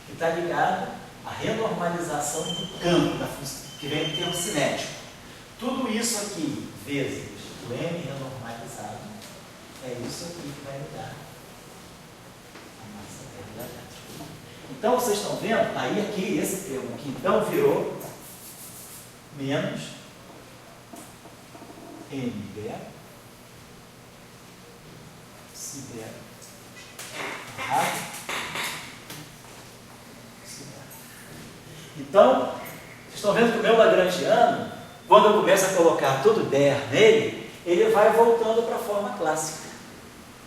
que está ligado à renormalização do campo, que vem do termo cinético. Tudo isso aqui, vezes o M renormalizado, é isso aqui que vai me dar a massa termo elétrica. Então, vocês estão vendo? Aí aqui, esse termo aqui, então, virou menos MB, Cibé, errado? Então, vocês estão vendo que o meu lagrangiano, quando eu começo a colocar tudo der nele, ele vai voltando para a forma clássica,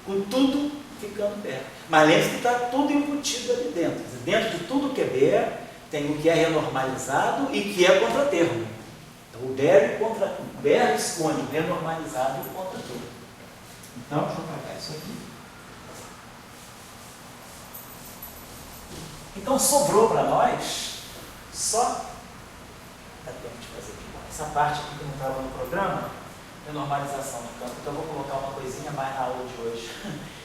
com tudo ficando der. Mas lembre-se que está tudo embutido ali dentro. Dentro de tudo que é der, tem o que é renormalizado e que é contratermo. Então, o der esconde o renormalizado e o contratermo. Então, deixa eu apagar isso aqui. Então, sobrou para nós só, dá tempo de fazer aqui, essa parte aqui que não estava no programa, renormalização do campo. Então, eu vou colocar uma coisinha mais na aula de hoje,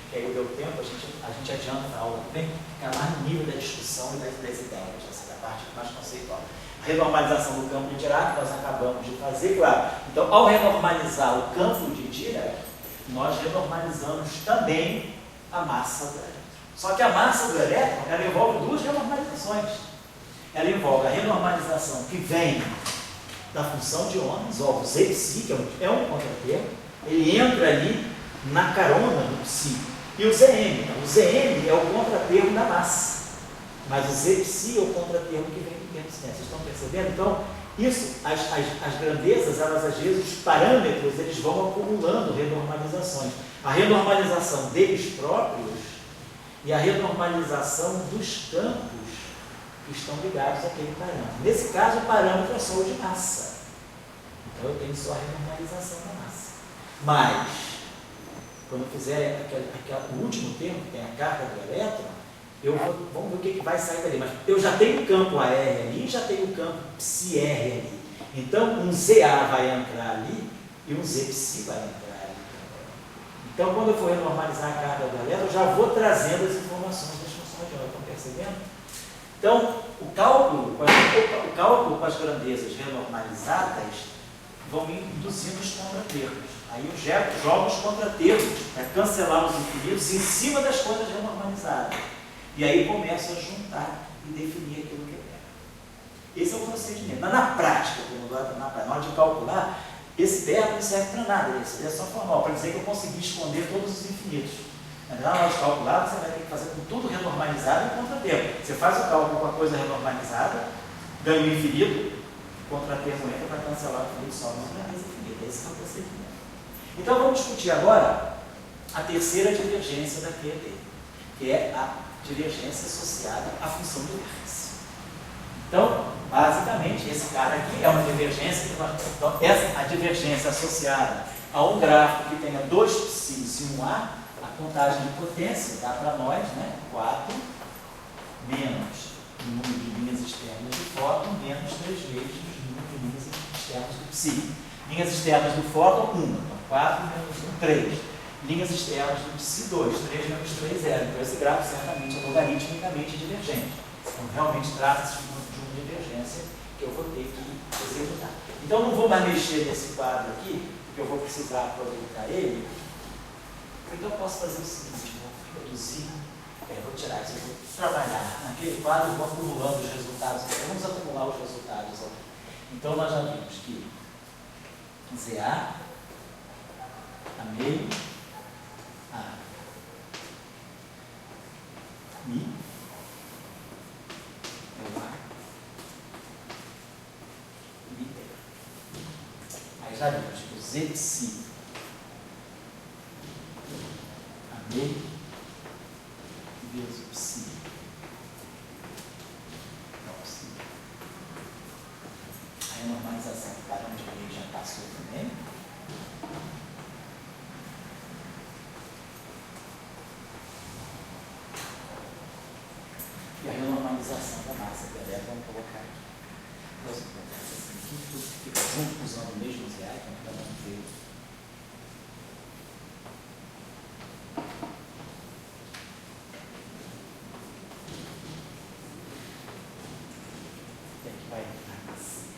que aí deu tempo, a gente adianta a aula também, ficar mais no nível da discussão e das ideias, essa é a parte mais conceitual. A renormalização do campo de Dirac, nós acabamos de fazer, claro. Então, ao renormalizar o campo de Dirac, nós renormalizamos também a massa do elétron. Só que a massa do elétron, ela envolve duas renormalizações. Ela envolve a renormalização que vem da função de ônus, ó, o Z psi, que é um contratermo, ele entra ali na carona do psi. E o Zm, então, o Zm é o contratermo da massa, mas o Z psi é o contratermo que vem do termo cinético. Vocês estão percebendo? Então, isso, as grandezas, elas às vezes, os parâmetros, eles vão acumulando renormalizações. A renormalização deles próprios e a renormalização dos campos que estão ligados àquele parâmetro. Nesse caso, o parâmetro é só o de massa. Então, eu tenho só a renormalização da massa. Mas, quando eu fizer o último termo, que tem a carga do elétron, vamos ver o que vai sair dali. Mas eu já tenho o campo AR ali, já tenho o campo psi-R ali. Então, um ZA vai entrar ali e um Z psi vai entrar ali. Então, quando eu for renormalizar a carga do elétron, eu já vou trazendo as informações das funções de ordem. Estão percebendo? Então, o cálculo com as grandezas renormalizadas vão induzindo os contratermos. Aí eu jogo os contratermos para cancelar os infinitos em cima das coisas renormalizadas. E aí começo a juntar e definir aquilo que eu quero. Esse é o procedimento. Mas na prática, na hora de calcular, esse verbo não serve para nada. Isso é só formal, para dizer que eu consegui esconder todos os infinitos. Na hora de calcular, você vai ter que fazer com tudo renormalizado e contratermo. Você faz o cálculo com a coisa renormalizada, ganha o infinito, o contratermo entra para cancelar o infinito, só uma grandeza infinita. Esse é o procedimento. Então vamos discutir agora a terceira divergência da QED, que é a divergência associada à função de vértice. Então, basicamente, esse cara aqui é uma divergência, então, a divergência associada a um gráfico que tenha 2 psis e um A, a contagem de potência dá para nós, né, 4 menos o número de linhas externas do fóton menos 3 vezes o número de linhas externas do psi. Linhas externas do fóton, 1. Então, 4 menos 1, 3. Linhas externas do psi, 2. 3 menos 3, 0. Então, esse gráfico certamente é logaritmicamente divergente. Então, realmente trata-se de uma divergência que eu vou ter que executar. Então, não vou mais mexer nesse quadro aqui, porque eu vou precisar aproveitar ele. Então, eu posso fazer o seguinte, vou reduzir, vou tirar isso, eu vou trabalhar naquele quadro e vou acumulando os resultados. Vamos acumular os resultados. Ó. Então, nós já vimos que ZA, a meio, A, Mi, é o A, Mi, aí já vimos que o Z psi, a meio, vezes o psi, essa aqui é elétron, vamos colocar aqui. Vamos colocar essa aqui, tudo fica junto usando o mesmo ZA, então fica muito feio. E aqui vai entrar assim.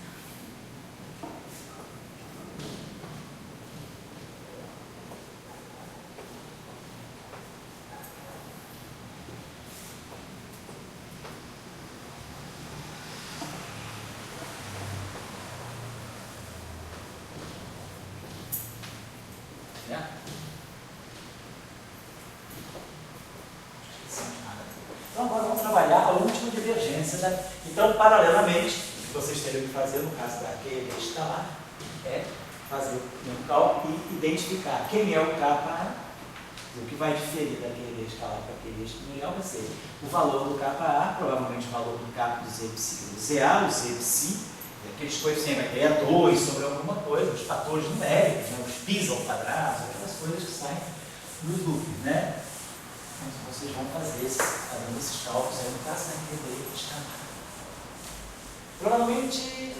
Então, agora vamos trabalhar a última divergência. Né? Então, paralelamente, o que vocês teriam que fazer no caso da QED escalar é fazer um cálculo e identificar quem é o KA. O que vai diferir da QED escalar para a QED exponencial vai ser o valor do KA, provavelmente o valor do K do Z psi, o ZA, o Z psi, aqueles coeficientes vai ter 2 sobre alguma coisa, os fatores numéricos, né? Os π ao quadrado, aquelas coisas que saem dos loop, né? Então, vocês vão fazendo esses cálculos aí no caso da QED escalar. Provavelmente,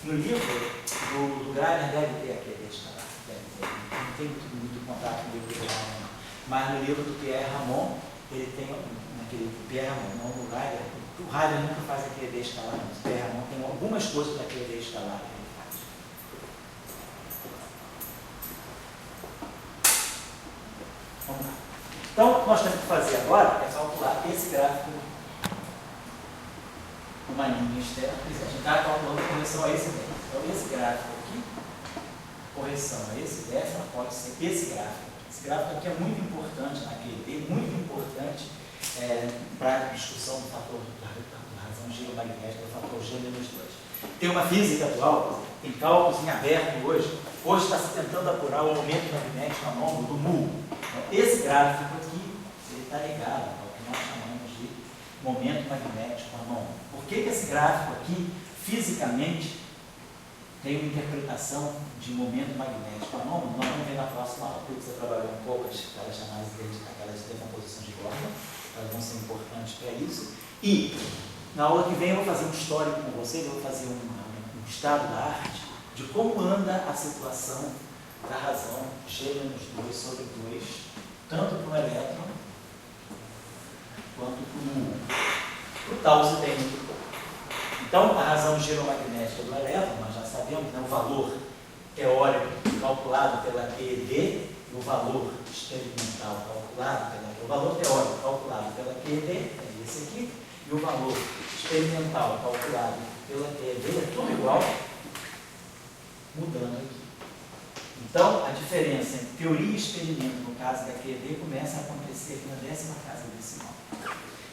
no livro do Greiner deve ter a QED escalar. Não tem muito contato com o livro do Ramon, mas no livro do Pierre Ramon, ele tem naquele Pierre Ramon, não no Ryder. O Ryder nunca faz a QED escalar, mas o Pierre Ramon tem algumas coisas da QED escalar que ele faz. Vamos lá. Então, o que nós temos que fazer agora é calcular esse gráfico, uma linha externa. A gente está calculando correção a esse déficit. Então, esse gráfico aqui, correção a esse déficit, pode ser esse gráfico. Esse gráfico aqui é muito importante na QED, muito importante para a discussão do fator da razão geomagnética, do fator G-2. Tem uma física atual, tem cálculos em aberto hoje. Hoje está se tentando apurar o momento magnético anômalo do MU. Então, esse gráfico aqui, ele está ligado ao que nós chamamos de momento magnético anômalo. Por que esse gráfico aqui, fisicamente, tem uma interpretação de momento magnético anômalo? Nós vamos ver na próxima aula, porque você trabalhou um pouco aquelas chamadas aquelas de decomposição de Gordon, elas vão ser importantes para isso. E na aula que vem eu vou fazer um histórico com vocês, eu vou fazer um estado da arte de como anda a situação da razão G-2 sobre 2, tanto para o elétron quanto para o muon. Para o tal você tem muito pouco. Então, a razão geromagnética do elétron, nós já sabemos, né, o valor teórico calculado pela QED e o valor experimental calculado o valor teórico calculado pela QED, é esse aqui, e o valor experimental calculado pela QED é tudo igual, mudando aqui. Então, a diferença entre teoria e experimento, no caso da QED, começa a acontecer aqui na 10ª casa decimal.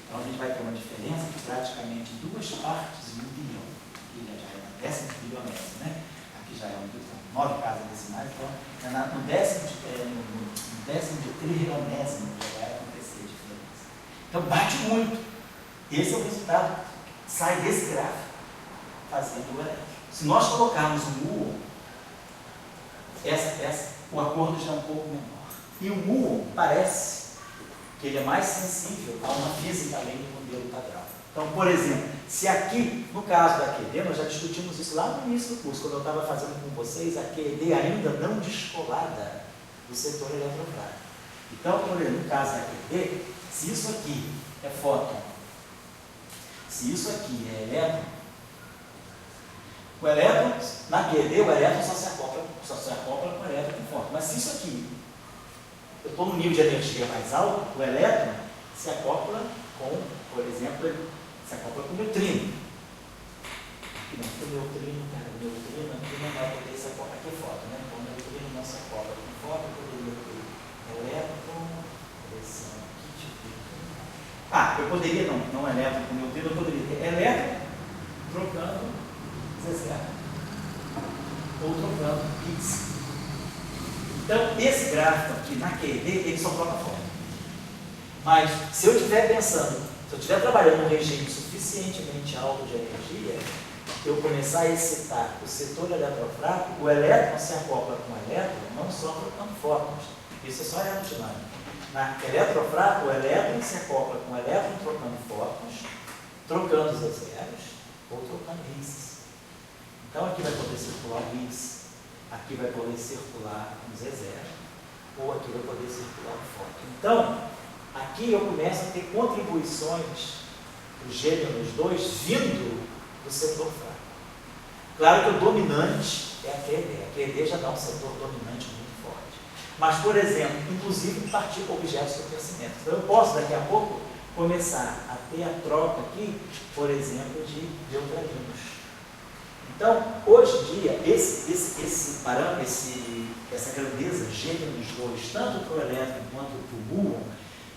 Então, a gente vai ter uma diferença de praticamente 2 partes em 1 bilhão. Aqui já é na 10ª bilionésima, né? Aqui já é 9 casas decimais, então, no 10º de trilionésimo já vai acontecer a diferença. Então, bate muito. Esse é o resultado que sai desse gráfico, fazendo o elétron. Se nós colocarmos o muon, o acordo já é um pouco menor. E o muon parece que ele é mais sensível a uma física além do modelo padrão. Então, por exemplo, se aqui, no caso da QED, nós já discutimos isso lá no início do curso, quando eu estava fazendo com vocês a QED ainda não descolada do setor eletrofrágil. Então, por exemplo, no caso da QED, se isso aqui é fóton, se isso aqui é elétron, o elétron, na QED, o elétron só se acopla com o elétron com fóton. Mas se isso aqui, eu estou no nível de energia mais alto, o elétron se acopla com, por exemplo, se acopla com o neutrino. Aqui não tem neutrino, cara, o neutrino aqui não vai poder se acoplar com o fóton, né? Então, o neutrino não se acopla com o fóton, poderia ter elétron, pressão aqui, eu poderia, não elétron com neutrino, eu poderia ter elétron trocando Zz ou trocando Higgs. Então, esse gráfico aqui na QED, ele só troca fóton. Mas, se eu estiver pensando, se eu estiver trabalhando num regime suficientemente alto de energia, eu começar a excitar o setor eletrofrágil, o elétron se acopla com o elétron, não só trocando fótons. Isso é só aerodinâmica. Na eletrofraco, o elétron se acopla com o elétron trocando fótons, trocando os zeros ou trocando Higgs. Então aqui vai poder circular o Higgs, aqui vai poder circular um Z0, ou aqui vai poder circular um fóton. Então, aqui eu começo a ter contribuições do gêmeos 2 vindo do setor fraco. Claro que o dominante é a QED. A QED já dá um setor dominante muito forte. Mas, por exemplo, inclusive partir objetos de crescimento. Então, eu posso, daqui a pouco, começar a ter a troca aqui, por exemplo, de neutralinos. Então, hoje em dia, esse parâmetro, essa grandeza gêmeos 2, tanto para o elétron quanto para o muon,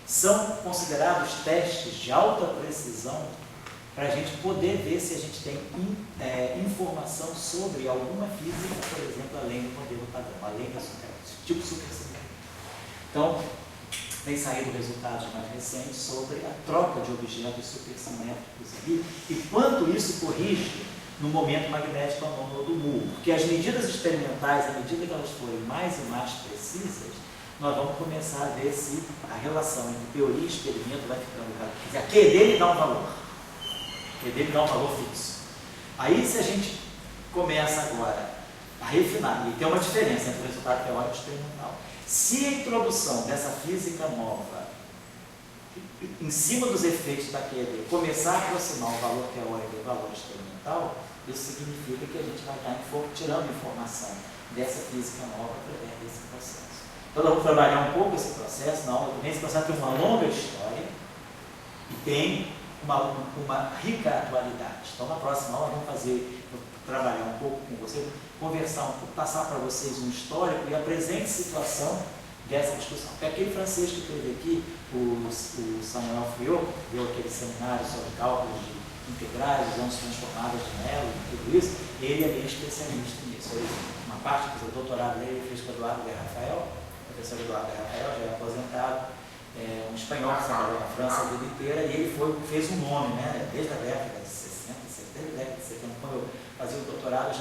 são considerados testes de alta precisão para a gente poder ver se a gente tem informação sobre alguma física, por exemplo, além do modelo padrão, além da tipo supersimétrica. Então, tem saído resultados mais recentes sobre a troca de objetos supersimétricos aqui e quanto isso corrige no momento magnético anômalo do muon. Porque as medidas experimentais, à medida que elas forem mais e mais precisas, nós vamos começar a ver se a relação entre teoria e experimento vai ficando cada vez. Quer dizer, a QED ele dá um valor. A QED ele dá um valor fixo. Aí, se a gente começa agora a refinar, e tem uma diferença entre o resultado teórico e experimental. Se a introdução dessa física nova, em cima dos efeitos da QED, começar a aproximar o valor teórico e o valor experimental, isso significa que a gente vai estar tirando informação dessa física nova através desse processo. Então, nós vamos trabalhar um pouco esse processo na aula também. Esse processo tem uma longa história e tem uma rica atualidade. Então, na próxima aula, vou trabalhar um pouco com você, conversar um pouco, passar para vocês um histórico e a presente situação dessa discussão. Porque aquele francês que teve aqui, o Samuel Friot, deu aquele seminário sobre cálculos de integrais, ondas transformadas de Melo e tudo isso, ele é bem especialista nisso. Uma parte do doutorado dele fez com o Eduardo de Rafael. O professor Eduardo de Rafael já é aposentado, um espanhol que trabalhou na França a vida inteira, e ele fez um nome, né, desde a década de 60, desde a década de 70. Quando eu fazia o doutorado,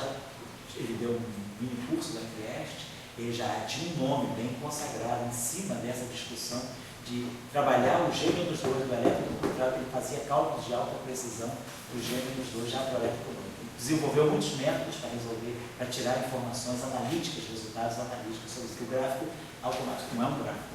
ele deu um mini curso da Trieste, ele já tinha um nome bem consagrado em cima dessa discussão de trabalhar o gêmeo dos dois do elétrico, ele fazia cálculos de alta precisão do gêmeo dos dois já para o elétrico. Desenvolveu muitos métodos para resolver, para tirar informações analíticas, resultados analíticos sobre isso, que o gráfico automático não é um gráfico,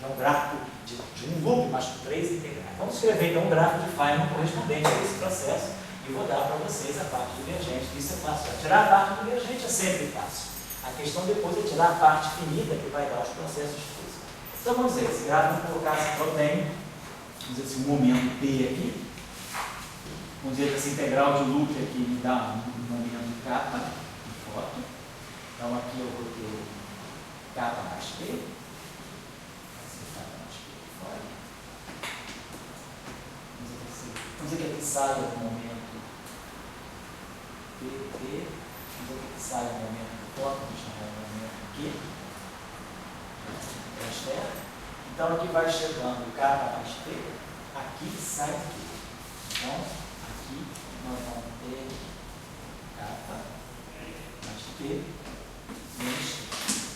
é um gráfico de um loop, mas com 3 integrais. Vamos escrever então um gráfico de Feynman correspondente a esse processo e vou dar para vocês a parte divergente. Isso é fácil. Tirar a parte divergente é sempre fácil. A questão depois é tirar a parte finita que vai dar os processos físicos. Então vamos dizer, esse gráfico vamos colocar assim, eu tenho, vamos dizer assim, um momento P aqui. Vamos dizer que essa integral de loop aqui me dá um momento kappa, um fóton. Então aqui eu vou ter kappa mais P. Esse kappa mais P aqui fora. Vamos dizer que aqui sai o momento PT. Vamos dizer que aqui sai o momento do fóton, vamos chamar o momento aqui. Então aqui vai chegando kappa mais P, aqui sai aqui. Então, aqui nós vamos ter kappa mais P menos T.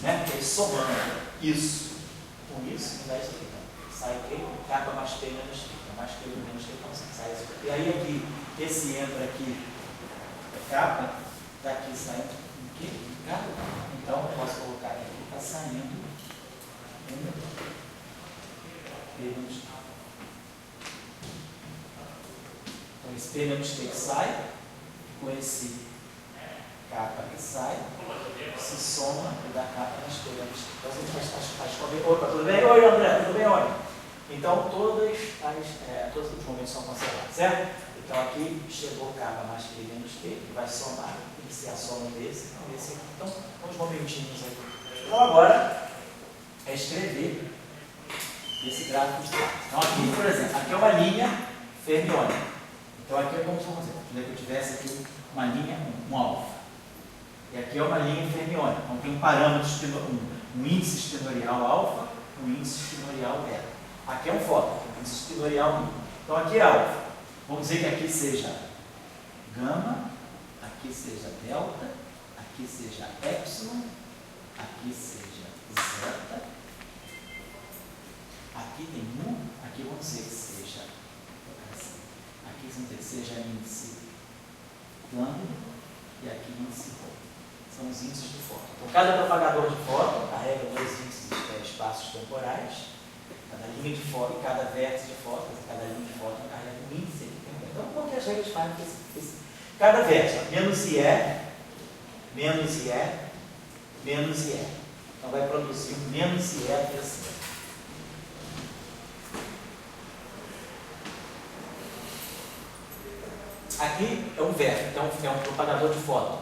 Né? Porque somando isso com isso, me dá isso aqui. Então, sai aqui, kappa mais P menos T. Então, mais P menos T, então sai isso aqui. E aí aqui, esse entra aqui é kappa, daqui sai aqui, kappa. Então, eu posso colocar aqui, está saindo P menos T. Então, esse P menos T que sai, com esse kappa que sai, se soma e dá kappa mais P menos T. Então, a gente faz opa, tudo bem? Oi, André, tudo bem? Oi. Então, todos os momentos são conservados, certo? Então, aqui chegou kappa mais P menos T, que vai somar, tem que ser a soma desse, então esse aqui. Então, uns momentinhos aqui. Então, agora, é escrever esse gráfico de cálculo. Então, aqui, por exemplo, aqui é uma linha fermiônica. Então, aqui é como se eu tivesse aqui uma linha, um alfa. E aqui é uma linha fermiônica. Então, tem um parâmetro, um índice espinorial alfa, um índice espinorial beta. Aqui é um fóton, um índice espinorial mínimo. Então, aqui é alfa. Vamos dizer que aqui seja gama, aqui seja delta, aqui seja epsilon, aqui seja zeta. Aqui tem 1, aqui vamos dizer que seja, assim, aqui vamos dizer que seja índice lambda e aqui índice rho. São os índices do fóton. Então, cada propagador de fóton carrega 2 índices espaços temporais, cada linha de fóton, cada vértice de fóton, cada linha de fóton carrega um índice aqui também. Então, como que as regras fazem cada vértice? Menos IE, menos IE, menos IE. Então, vai produzir um menos IE terceiro. Aqui é um vértice, então é um propagador de fóton.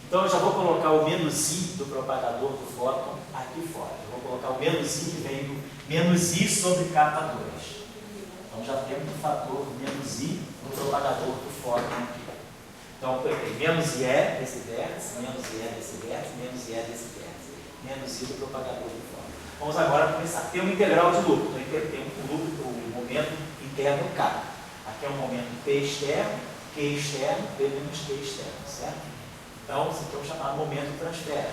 Então, eu já vou colocar o menos I do propagador do fóton aqui fora. Eu vou colocar o menos I que vem do menos I sobre capa 2. Então, já temos o fator menos I no propagador do fóton aqui. Então, eu coloquei menos IE desse vértice, menos IE desse vértice, menos IE desse vértice, menos I do propagador do fóton. Vamos agora começar. Tem uma integral de loop. Então, tem o momento interno K. Aqui é um momento P externo, Q externo, P menos Q externo, certo? Então, isso aqui é o chamado momento transfer.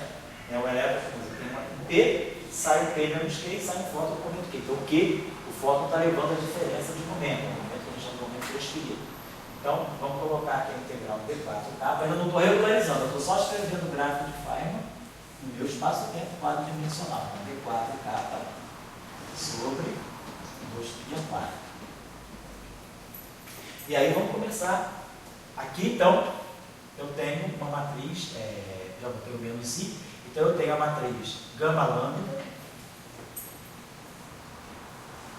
O elétron tem um P, sai o P menos Q e sai um fóton do momento Q. Então, o Q, o fóton está levando a diferença de momento, o momento que a gente chama de momento transferido. Então, vamos colocar aqui a integral de D4K. Ainda não estou regularizando, eu estou só escrevendo o gráfico de Feynman no meu espaço-tempo quadridimensional. Então, D4K sobre 2π4. E aí, vamos começar. Aqui, então, eu tenho uma matriz, já botei o menos I, então eu tenho a matriz gama lambda,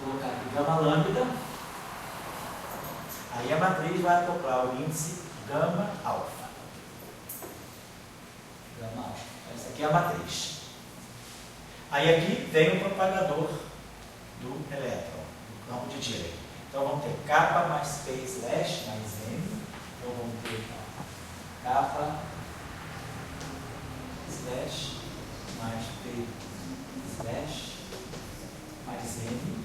vou colocar aqui gama lambda, aí a matriz vai acoplar o índice gama alfa. Gama alfa. Essa aqui é a matriz. Aí aqui vem o propagador do elétron, do campo de direito. Então vamos ter K mais P slash mais M, então vamos ter K slash mais P slash mais M.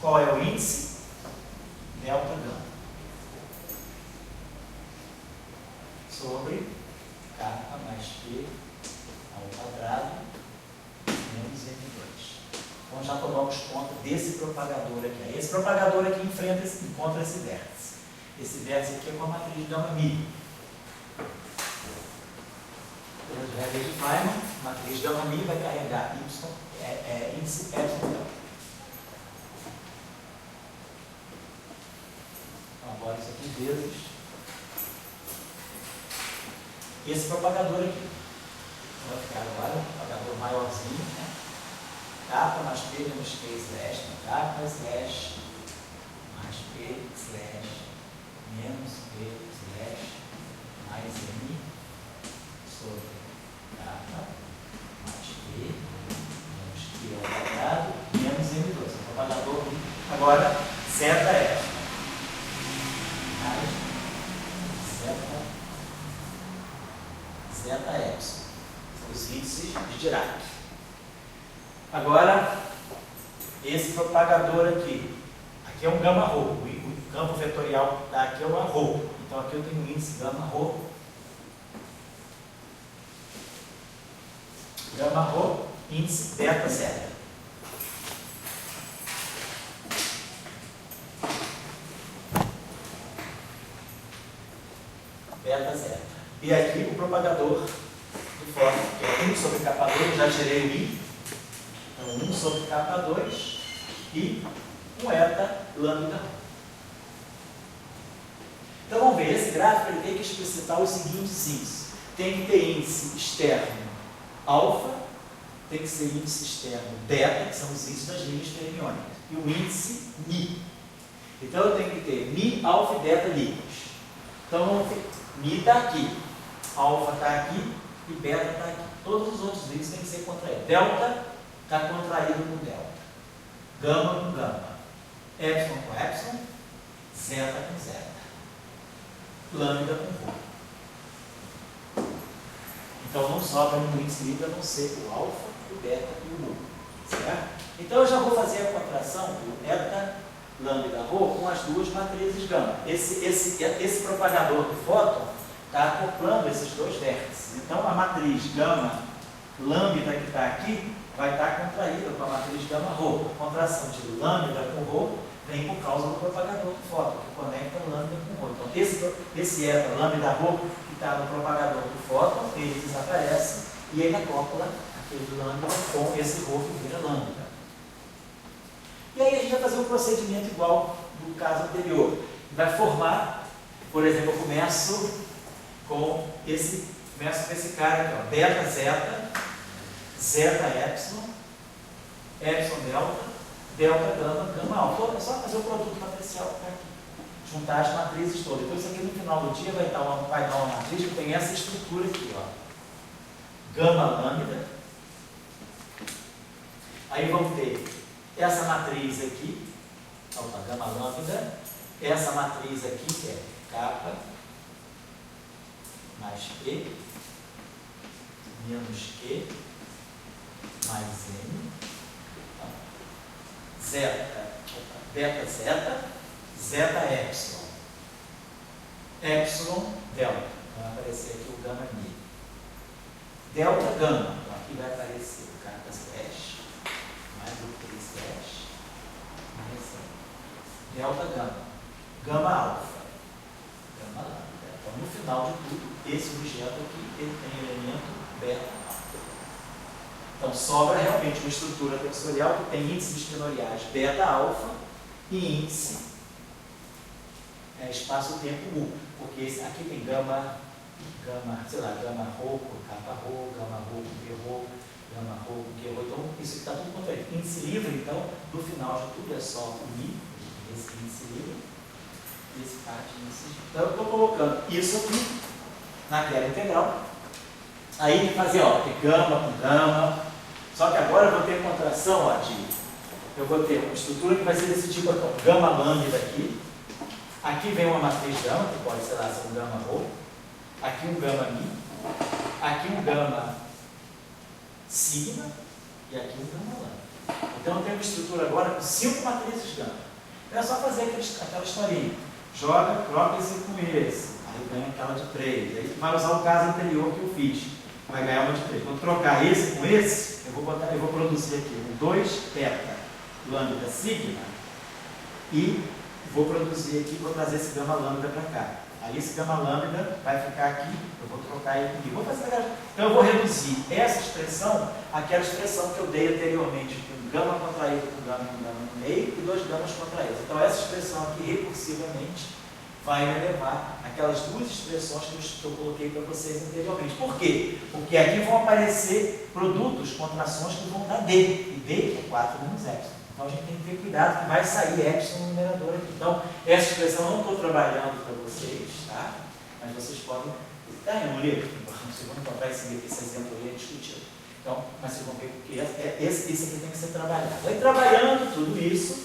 Qual é o índice? Delta gama. Sobre K mais P ao quadrado menos M2. Então já tomamos conta desse propagador aqui. Esse propagador aqui encontra esse vértice. Esse vértice aqui é com a matriz gama mi. Pelas regras de Feynman, matriz gama mi vai carregar y, índice epsilon delta. Então agora isso aqui vezes esse propagador aqui. Vai ficar agora um propagador maiorzinho, né? K mais P menos Q slash, K slash mais P slash menos P slash mais M sobre K mais P menos Q ao quadrado menos M2. O propagador agora zeta é mais zeta epsilon. São os índices de Dirac. Agora, esse propagador aqui é um gama rho. O campo vetorial aqui é uma rho. Então aqui eu tenho o índice gama rho. Gama rho, índice beta zeta. Beta zeta. E aqui o propagador do fóton, que é 1 sobre K2, eu já tirei o I. Então, 1 sobre K2 e um eta lambda. Então, vamos ver, esse gráfico ele tem que explicitar os seguintes índices. Tem que ter índice externo alfa, tem que ser índice externo beta, que são os índices das linhas fermiônicas, e o índice mi. Então, eu tenho que ter mi, alfa e beta líquidos. Então, vamos ver, mi está aqui, alfa está aqui e beta está aqui. Todos os outros índices têm que ser contraídos. Delta está contraído com delta, gama com gama, epsilon com epsilon, zeta com zeta, lambda com rho. Então não sobra um índice livre a não ser o alfa, o beta e o rho, certo? Então eu já vou fazer a contração do eta, lambda, rho com as duas matrizes gama. Esse propagador do fóton está acoplando esses dois vértices. Então a matriz gama lambda que está aqui vai estar contraída com a matriz gama rho. A contração de lambda com rho vem por causa do propagador do fóton, que conecta lambda com rho. Então, esse eta, lambda rho, que está no propagador do fóton, ele desaparece e ele acopla aquele lambda com esse rho que vira lambda. E aí a gente vai fazer um procedimento igual do caso anterior. Vai formar, por exemplo, eu começo com esse cara aqui, ó, beta, zeta, zeta, epsilon, epsilon, delta, delta, gama, gama alfa. É só fazer o produto matricial que está aqui. Juntar as matrizes todas. Então isso aqui no final do dia vai dar uma matriz que tem essa estrutura aqui, ó. Gama lambda. Aí vamos ter essa matriz aqui, opa, gama lambda, essa matriz aqui que é kappa mais P menos Q mais M, zeta, beta, zeta, zeta, epsilon, epsilon, delta, vai aparecer aqui o gama mi, delta, gama, então aqui vai aparecer o kappa slash, mais o P slash, mais M, delta, gama, gama alfa, gama lambda. Então, no final de tudo, esse objeto aqui, ele tem elemento beta alfa. Então, sobra realmente uma estrutura tensorial que tem índices espinoriais beta alfa e índice espaço-tempo U, porque aqui tem gama, sei lá, gama rho, kappa rho, gama rho, P rho, gama rho, Q rho. Então, isso está tudo quanto é índice livre. Então, no final de tudo é só o I, esse índice livre, esse parte índice livre. Então, eu estou colocando isso aqui naquela integral. Aí fazer, ó, tem gama com gama. Só que agora eu vou ter contração, ó, eu vou ter uma estrutura que vai ser desse tipo, então, gama lambda aqui. Aqui vem uma matriz gama, que pode, sei lá, ser um gama rho. Aqui um gama mi. Aqui um gama sigma. E aqui um gama lambda. Então eu tenho uma estrutura agora com 5 matrizes gama. Então é só fazer aquela historinha. Joga, troca esse com esse. Aí ganha aquela de 3. Aí vai usar o caso anterior que eu fiz. Vai ganhar uma de 3. Vou trocar esse com esse, eu vou produzir aqui um 2 beta lambda sigma e vou produzir aqui, vou trazer esse gama lambda para cá. Aí esse gama lambda vai ficar aqui, eu vou trocar ele aqui. Então eu vou reduzir essa expressão àquela expressão que eu dei anteriormente, com gama contraído com gama no meio e 2 gamas contraídos. Então essa expressão aqui recursivamente vai me levar aquelas duas expressões que eu coloquei para vocês anteriormente. Por quê? Porque aqui vão aparecer produtos, contrações que vão dar D. E D é 4 menos epsilon. Então a gente tem que ter cuidado que vai sair epsilon no numerador aqui. Então, essa expressão eu não estou trabalhando para vocês, tá? Mas vocês podem. Tá no livro? Vocês vão encontrar esse exemplo aí discutido. Então, mas vocês vão ver que esse aqui tem que ser trabalhado. Aí, trabalhando tudo isso,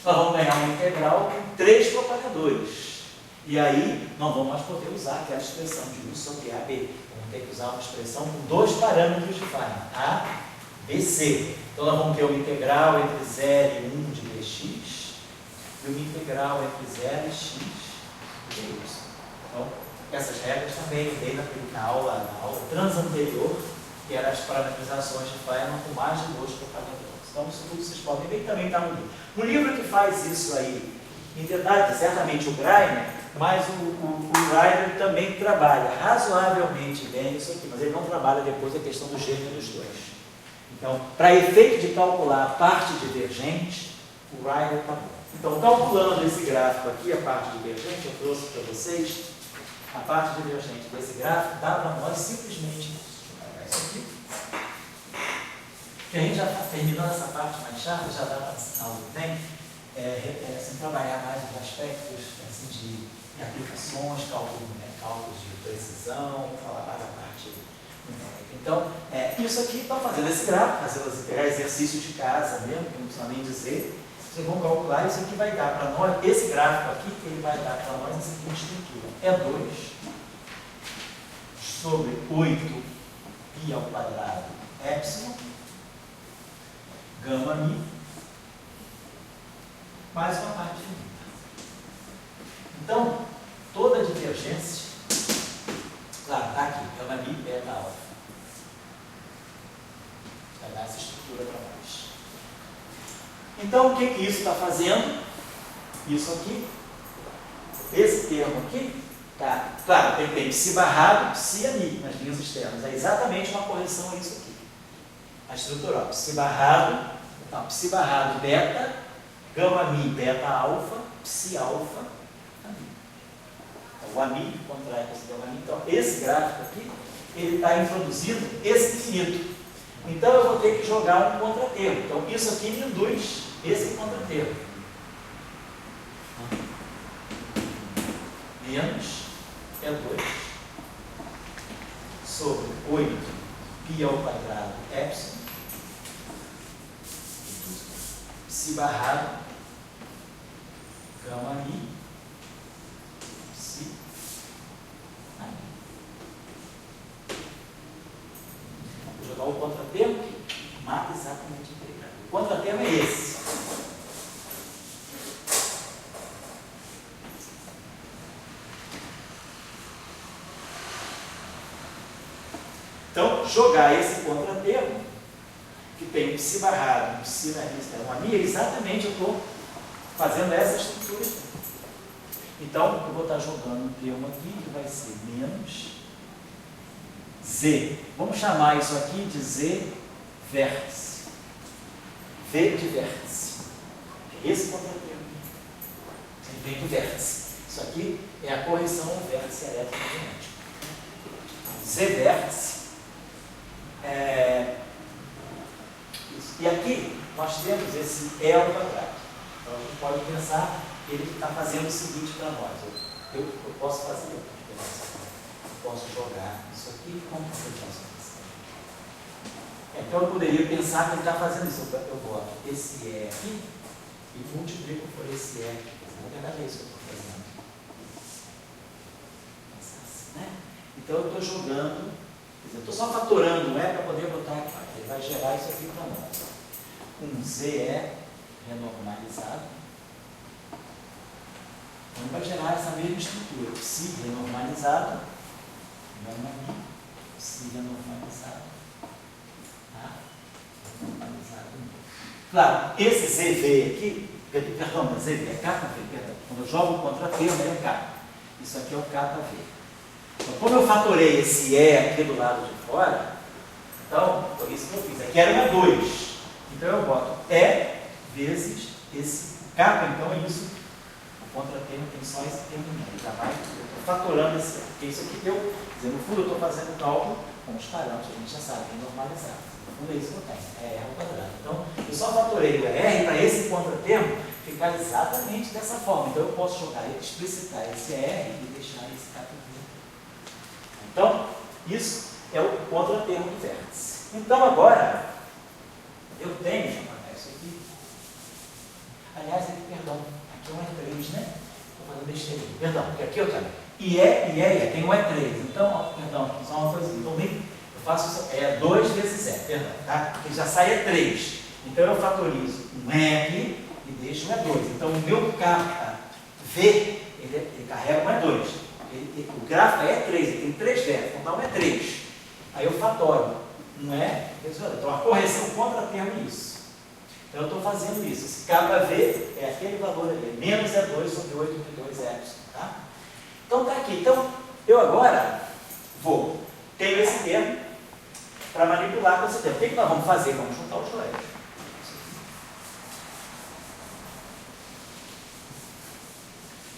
nós vamos ganhar uma integral com 3 propagadores. E aí, não vamos mais poder usar aquela expressão de U sobre AB. Vamos ter que usar uma expressão com 2 parâmetros de Feynman, A, B, C. Então, nós vamos ter uma integral entre 0 e 1 de dx e uma integral entre 0 e x de dy. Então, essas regras também eu dei na aula transanterior, que eram as parametrizações de Feynman com mais de 2 propagadores. Então, isso tudo vocês podem ver que também está no livro. Um livro que faz isso aí, em verdade, certamente o Greiner, mas o Greiner também trabalha razoavelmente bem isso aqui, mas ele não trabalha depois a questão do gênero dos dois. Então, para efeito de calcular a parte divergente, o Greiner está bom. Então, calculando esse gráfico aqui, a parte divergente, eu trouxe para vocês a parte divergente desse gráfico, dá para nós simplesmente isso aqui. Que a gente já está terminando essa parte mais chata, já dá para na aula que vem, assim, trabalhar mais os aspectos assim, de aplicações, cálculos de precisão, falar mais da parte numérica. Então, isso aqui, estão fazendo esse gráfico, fazer exercício de casa mesmo, que não precisa nem dizer, vocês vão calcular, isso aqui vai dar para nós, esse gráfico aqui, ele vai dar para nós a seguinte estrutura, E2 sobre 8π ao quadrado epsilon, gama mi, mais uma parte finita. Então, toda divergência, claro, está aqui, gama mi, beta alfa. Então, o que isso está fazendo? Isso aqui, esse termo aqui, tá? Claro, tem psi barrado, psi ali, nas linhas externas. É exatamente uma correção a isso aqui. A estrutura, ó, psi barrado beta, gama mi, beta alfa, psi alfa, ami. O ami contrai com esse gama mi. Então, esse gráfico aqui, ele está introduzindo esse infinito. Então, eu vou ter que jogar um contratermo. Então, isso aqui me induz esse contratermo. Menos E2 sobre 8 π ao quadrado epsilon psi barrado gama mi psi ami. Vou jogar o contratermo que mata exatamente o integral. O contratermo é esse. Então, jogar esse contratermo, que tem um psi barrado, um psi na lista, uma mi, exatamente eu estou fazendo essa estrutura. Então, eu vou estar jogando um termo aqui que vai ser menos Z. Vamos chamar isso aqui de Z vértice. V de vértice. Esse contratermo. Ele vem do vértice. Isso aqui é a correção ao vértice eletromagnético. Z vértice. E aqui nós temos esse E ao quadrado. Então a gente pode pensar que ele está fazendo o seguinte para nós. Eu posso fazer, eu posso jogar isso aqui como eu faço isso. Então eu poderia pensar que ele está fazendo isso. Eu boto esse E aqui e multiplico por esse E aqui. Na verdade é isso que eu estou fazendo. Assim, né? Então eu estou jogando. Eu estou só fatorando, não é para poder botar aqui. Ele vai gerar isso aqui para nós. Um ZE renormalizado. Então vai gerar essa mesma estrutura. Psi renormalizado. Gama mi. Psi renormalizado. Tá? Renormalizado. Claro, esse ZV aqui, perdão, ZV é kV, perdão. Quando eu jogo o contratermo, é K. Isso aqui é o KV. Então, como eu fatorei esse E aqui do lado de fora, então, foi isso que eu fiz. Aqui era uma 2. Então, eu boto E vezes esse K, então é isso. O contratermo tem só esse termo. Ele já vai, eu estou fatorando esse E. Porque isso aqui deu, quer dizer, no fundo eu estou fazendo o cálculo com os parâmetros, a gente já sabe, é normalizado. No fundo é isso que eu tenho, é R ao quadrado. Então, eu só fatorei o R para esse contratermo ficar exatamente dessa forma. Então, eu posso jogar, explicitar esse R e deixar esse K. Então, isso é o contratermo do vértice. Então, agora, eu tenho, deixa eu apagar isso aqui. Aliás, aqui, perdão, aqui é um E3, né? Estou fazendo besteira. Perdão, porque aqui eu tenho IE, tem um E3. Então, ó, perdão, só uma coisinha. Então, eu faço isso, 2 vezes E, perdão, tá? Porque já sai E3. Então, eu fatorizo um R e deixo um E2. Então, o meu KV, ele carrega um E2. O gráfico é 3, ele tem 3 vértices, então é 3. Aí eu fatoro, não é? Então a correção contratermo é isso. Então eu estou fazendo isso. Esse KV é aquele valor ali, menos E2 sobre 8 de 2 epsilon. Tá? Então está aqui. Então eu agora tenho esse termo para manipular com esse termo. O que nós vamos fazer? Vamos juntar os dois.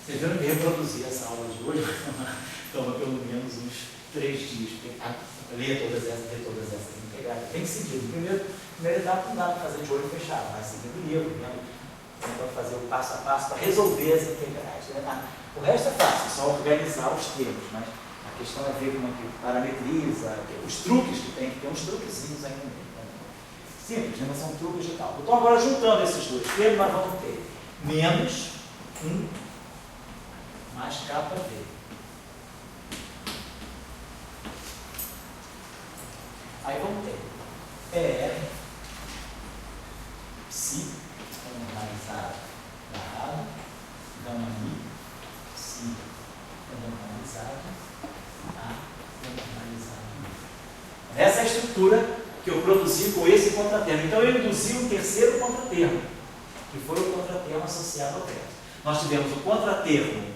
Vocês viram que reproduzir essa aula de hoje toma pelo menos uns 3 dias. Ler todas essas integrais. Bem seguido. Primeira etapa não dá para fazer de olho fechado, mas seguindo o livro, tentando fazer o passo a passo para resolver as integrais. O resto é fácil, só organizar os termos, mas a questão é ver como é que parametriza, os truques que tem uns truquezinhos aí no meio. Simples, mas são truques de cálculo. Então agora juntando esses dois termos, nós vamos ter menos 1 mais KV. Aí vamos ter ER, psi, normalizado, barrado, gama mi, psi, normalizado, A, normalizado. Essa é a estrutura que eu produzi com esse contratermo. Então eu induzi um terceiro contratermo. que foi o contratermo associado ao vértice. Nós tivemos o contratermo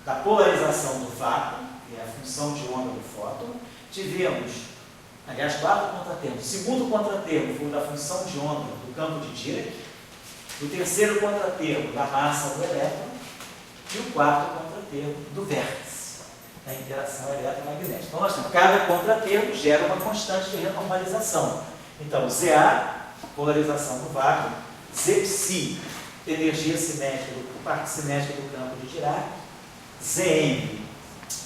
da polarização do vácuo, que é a função de onda do fóton. Tivemos, aliás, 4 contratermos. O segundo contratermo foi o da função de onda do campo de Dirac. O terceiro contratermo da massa do elétron. E o quarto contratermo do vértice, da interação eletromagnética. Então, nós temos cada contratermo gera uma constante de renormalização. Então, ZA, polarização do vácuo, ZPsi, energia cinética, parte cinética do campo de Dirac, Zm,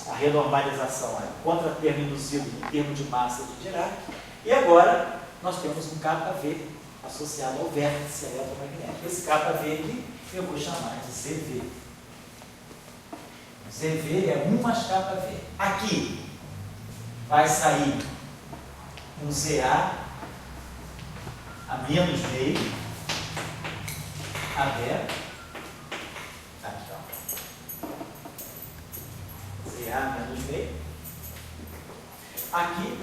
a renormalização, o contratermo induzido em termo de massa de Dirac, e agora nós temos um KV associado ao vértice eletromagnético. Esse KV aqui eu vou chamar de ZV. ZV é 1 mais KV. Aqui vai sair um ZA a menos meio, AB, aqui, ó. ZA menos meio. Aqui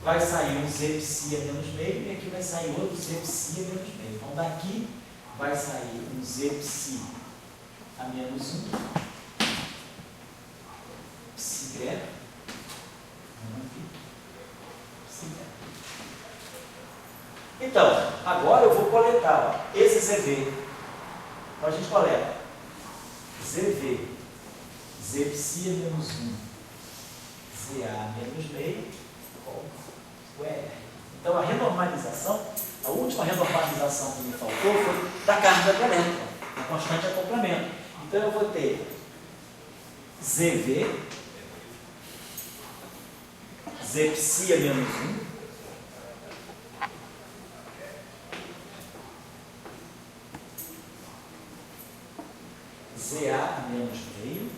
vai sair um ZPsi a menos meio e aqui vai sair outro ZPsi a menos meio. Então daqui vai sair um ZPsi a menos 1, psi greve, então, agora eu vou coletar ó, esse ZV. Então a gente coleta ZV, ZPsi a menos 1, ZA menos meio, o R. Então a renormalização, a última renormalização que me faltou foi da carga do elétron, a constante de acoplamento. Então eu vou ter ZV, ZPsi a menos 1, ZA a menos meio,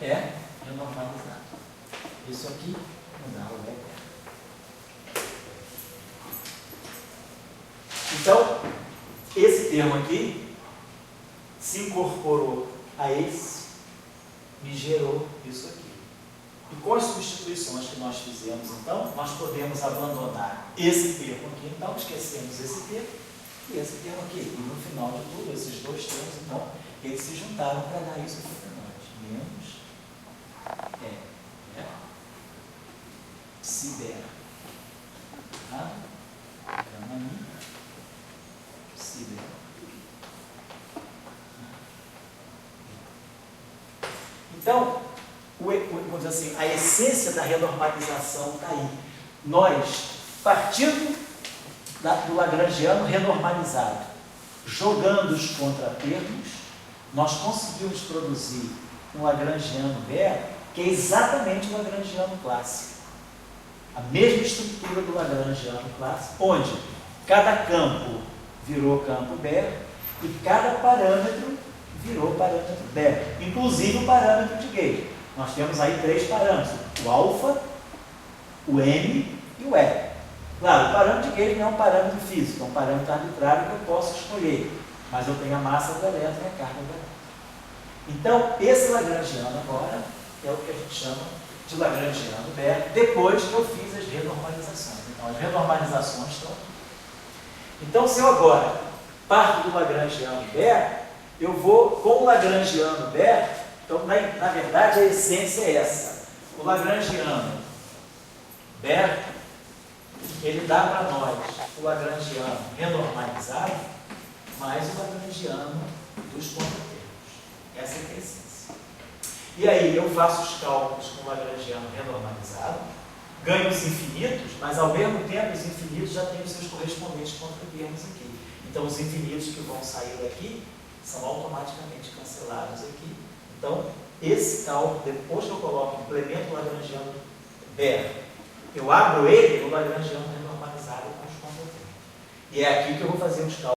é renormalizado. Isso aqui não dá o eterno. Então, esse termo aqui se incorporou a esse, me gerou isso aqui. E com as substituições que nós fizemos, então, nós podemos abandonar esse termo aqui, então, esquecemos esse termo e esse termo aqui. E no final de tudo, esses dois termos, então, eles se juntaram para dar isso aqui para nós. Menos psi-ber. Psi-ber. Então, vamos dizer assim, a essência da renormalização está aí. Nós, partindo do lagrangiano renormalizado, jogando os contratermos, nós conseguimos produzir um lagrangiano Baire, que é exatamente o lagrangiano clássico. A mesma estrutura do lagrangiano clássico, onde cada campo virou campo Baire e cada parâmetro virou parâmetro Baire, inclusive o parâmetro de gauge. Nós temos aí 3 parâmetros, o alfa, o m e o e. Claro, o parâmetro de gauge não é um parâmetro físico, é um parâmetro arbitrário que eu posso escolher, mas eu tenho a massa do elétron e a carga do elétron. Então, esse lagrangiano agora é o que a gente chama de lagrangiano Baire, depois que eu fiz as renormalizações. Então, as renormalizações estão aqui. Então, se eu agora parto do lagrangiano Baire, eu vou com o lagrangiano Baire. Então, na verdade, a essência é essa. O lagrangiano Baire, ele dá para nós o lagrangiano renormalizado mais o lagrangiano dos contratermos. Essa é a essência. E aí, eu faço os cálculos com o lagrangiano renormalizado, ganho os infinitos, mas ao mesmo tempo os infinitos já têm os seus correspondentes contratermos aqui. Então, os infinitos que vão sair daqui são automaticamente cancelados aqui. Então, esse cálculo, depois que eu coloco, implemento o lagrangiano Baire, eu abro ele no lagrangiano renormalizado com os contratermos. E é aqui que eu vou fazer os cálculos